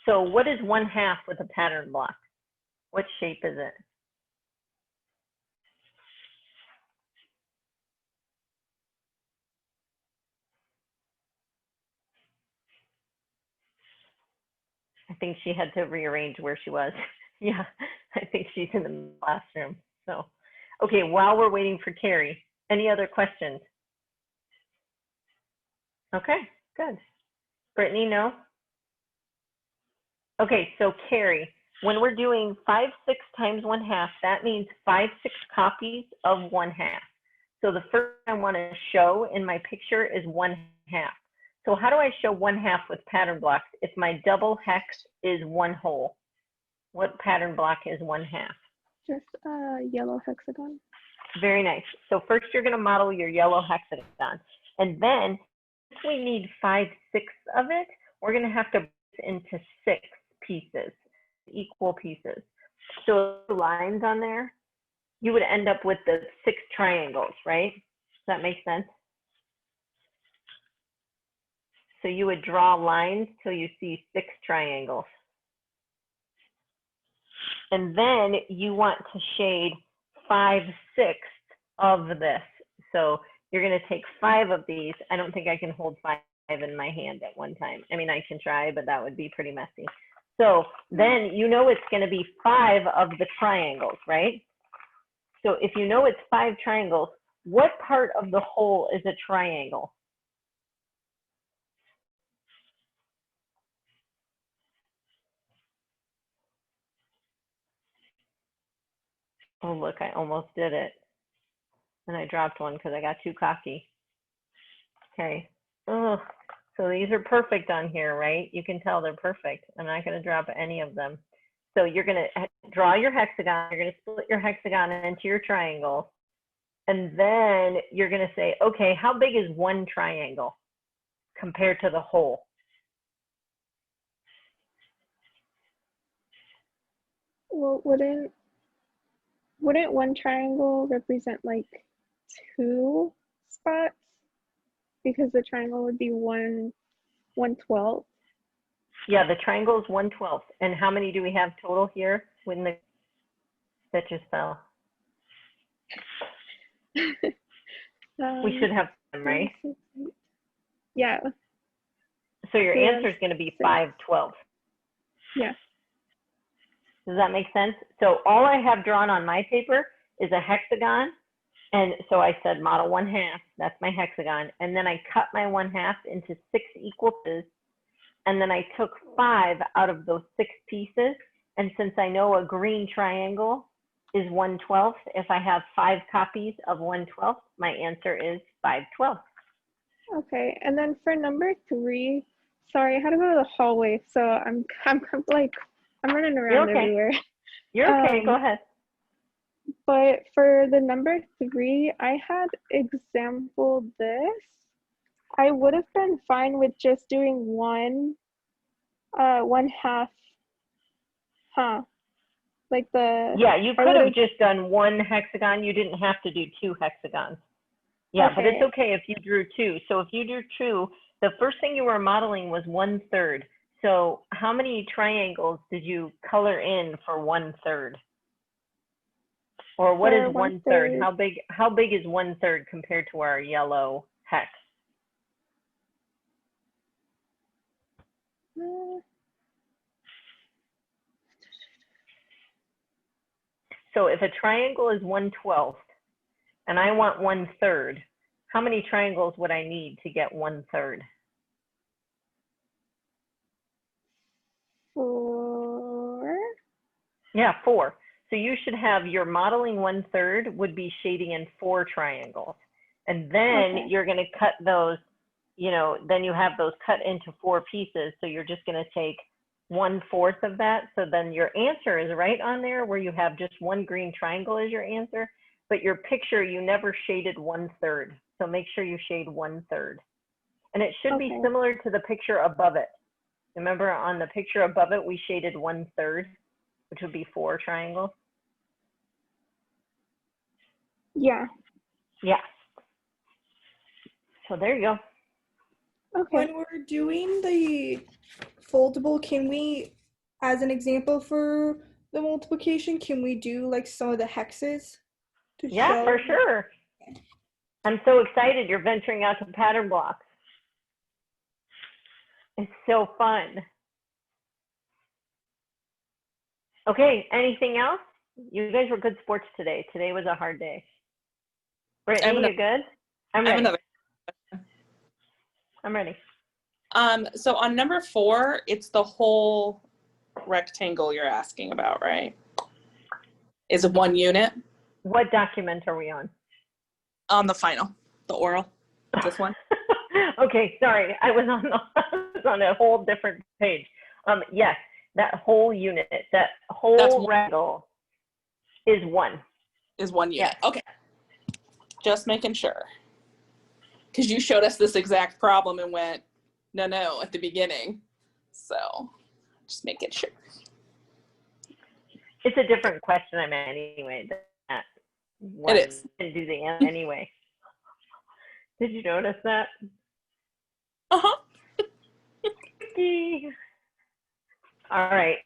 So what is 1/2 with a pattern block? What shape is it? I think she had to rearrange where she was. Yeah, I think she's in the classroom. So, okay, while we're waiting for Carrie, any other questions? Okay, good. Brittany, no? Okay, so Carrie, when we're doing 5 6 times 1/2, that means 5 6 copies of 1/2. So the first I want to show in my picture is 1/2. So how do I show 1/2 with pattern blocks if my double hex is 1 whole? What pattern block is 1/2? Just a yellow hexagon. Very nice. So first you're going to model your yellow hexagon. And then since we need 5 6 of it, we're going to have to break it into 6 pieces, equal pieces. So lines on there, you would end up with the 6 triangles, right? Does that make sense? So you would draw lines till you see 6 triangles. And then you want to shade 5 6 of this. So you're going to take 5 of these. I don't think I can hold 5 in my hand at one time. I mean, I can try, but that would be pretty messy. So then you know it's going to be 5 of the triangles, right? So if you know it's 5 triangles, what part of the whole is a triangle? Oh, look, I almost did it. And I dropped one because I got too cocky. Okay. Oh, so these are perfect on here, right? You can tell they're perfect. I'm not going to drop any of them. So you're going to draw your hexagon. You're going to split your hexagon into your triangle. And then you're going to say, okay, how big is one triangle compared to the whole? Well, wouldn't one triangle represent like 2 spots because the triangle would be 1/12. Yeah, the triangle is 1/12. And how many do we have total here when that just fell? We should have them, right? Yeah. So your answer is going to be 5/12. Yeah. Does that make sense? So all I have drawn on my paper is a hexagon. And so I said model 1/2, that's my hexagon. And then I cut my 1/2 into 6 equal pieces. And then I took 5 out of those 6 pieces. And since I know a green triangle is 1/12, if I have 5 copies of 1/12, my answer is 5/12. Okay, and then for number 3, sorry, I had to go to the hallway, so I'm running around everywhere. You're okay, go ahead. But for the number 3, I had example this. I would have been fine with just doing 1/2. Like the. Yeah, you could have just done 1 hexagon. You didn't have to do 2 hexagons. Yeah, okay. But it's okay if you drew 2. So if you drew 2, the first thing you were modeling was 1/3. So how many triangles did you color in for 1/3? Or what is 1/3? How big is 1/3 compared to our yellow hex? So if a triangle is 1/12 and I want 1/3, how many triangles would I need to get 1/3? 4. Yeah, 4. So you should have your modeling 1/3 would be shading in 4 triangles. And then you're going to cut those, then you have those cut into 4 pieces. So you're just going to take 1/4 of that. So then your answer is right on there where you have just 1 green triangle as your answer. But your picture, you never shaded 1/3. So make sure you shade 1/3. And it should be similar to the picture above it. Remember on the picture above it, we shaded 1/3, which would be 4 triangles. Yeah. Yeah. So there you go. Okay. When we're doing the foldable, can we, as an example for the multiplication, can we do like some of the hexes? Yeah, for sure. I'm so excited you're venturing out to pattern blocks. It's so fun. Okay, anything else? You guys were good sports today. Today was a hard day. Brittany, you good? I'm ready. I'm ready. So on number 4, it's the whole rectangle you're asking about, right? Is it 1 unit? What document are we on? On the final, the oral, this one. Okay, sorry, I was on a whole different page. Yes, that whole unit, that whole rectangle is 1. Is 1 unit. Yes. Okay. Just making sure. Because you showed us this exact problem and went, no, at the beginning. So just making sure. It's a different question I'm at anyway. It is. Didn't do the answer anyway. Did you notice that? Uh-huh. All right.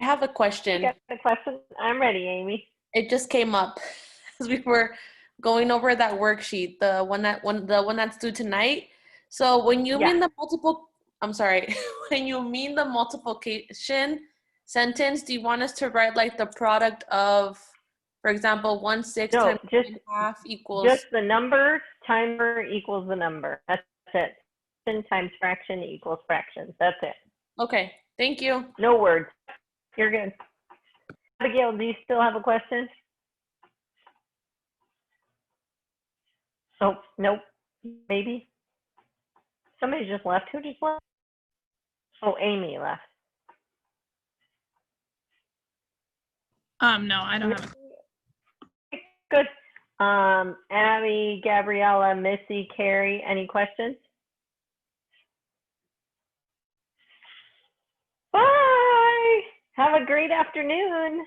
I have a question. You got the question? I'm ready, Amy. It just came up as we were going over that worksheet, the one that's due tonight. So when you mean the when you mean the multiplication sentence, do you want us to write like the product of, for example, 1/6 times 1/2 equals? Just the number timer equals the number. That's it. Fraction times fraction equals fractions. That's it. Okay, thank you. No words. You're good. Abigail, do you still have a question? Oh, nope. Maybe. Somebody just left. Who just left? Oh, Amy left. No, I don't have it. Good. Abby, Gabriella, Missy, Carrie, any questions? Bye. Have a great afternoon.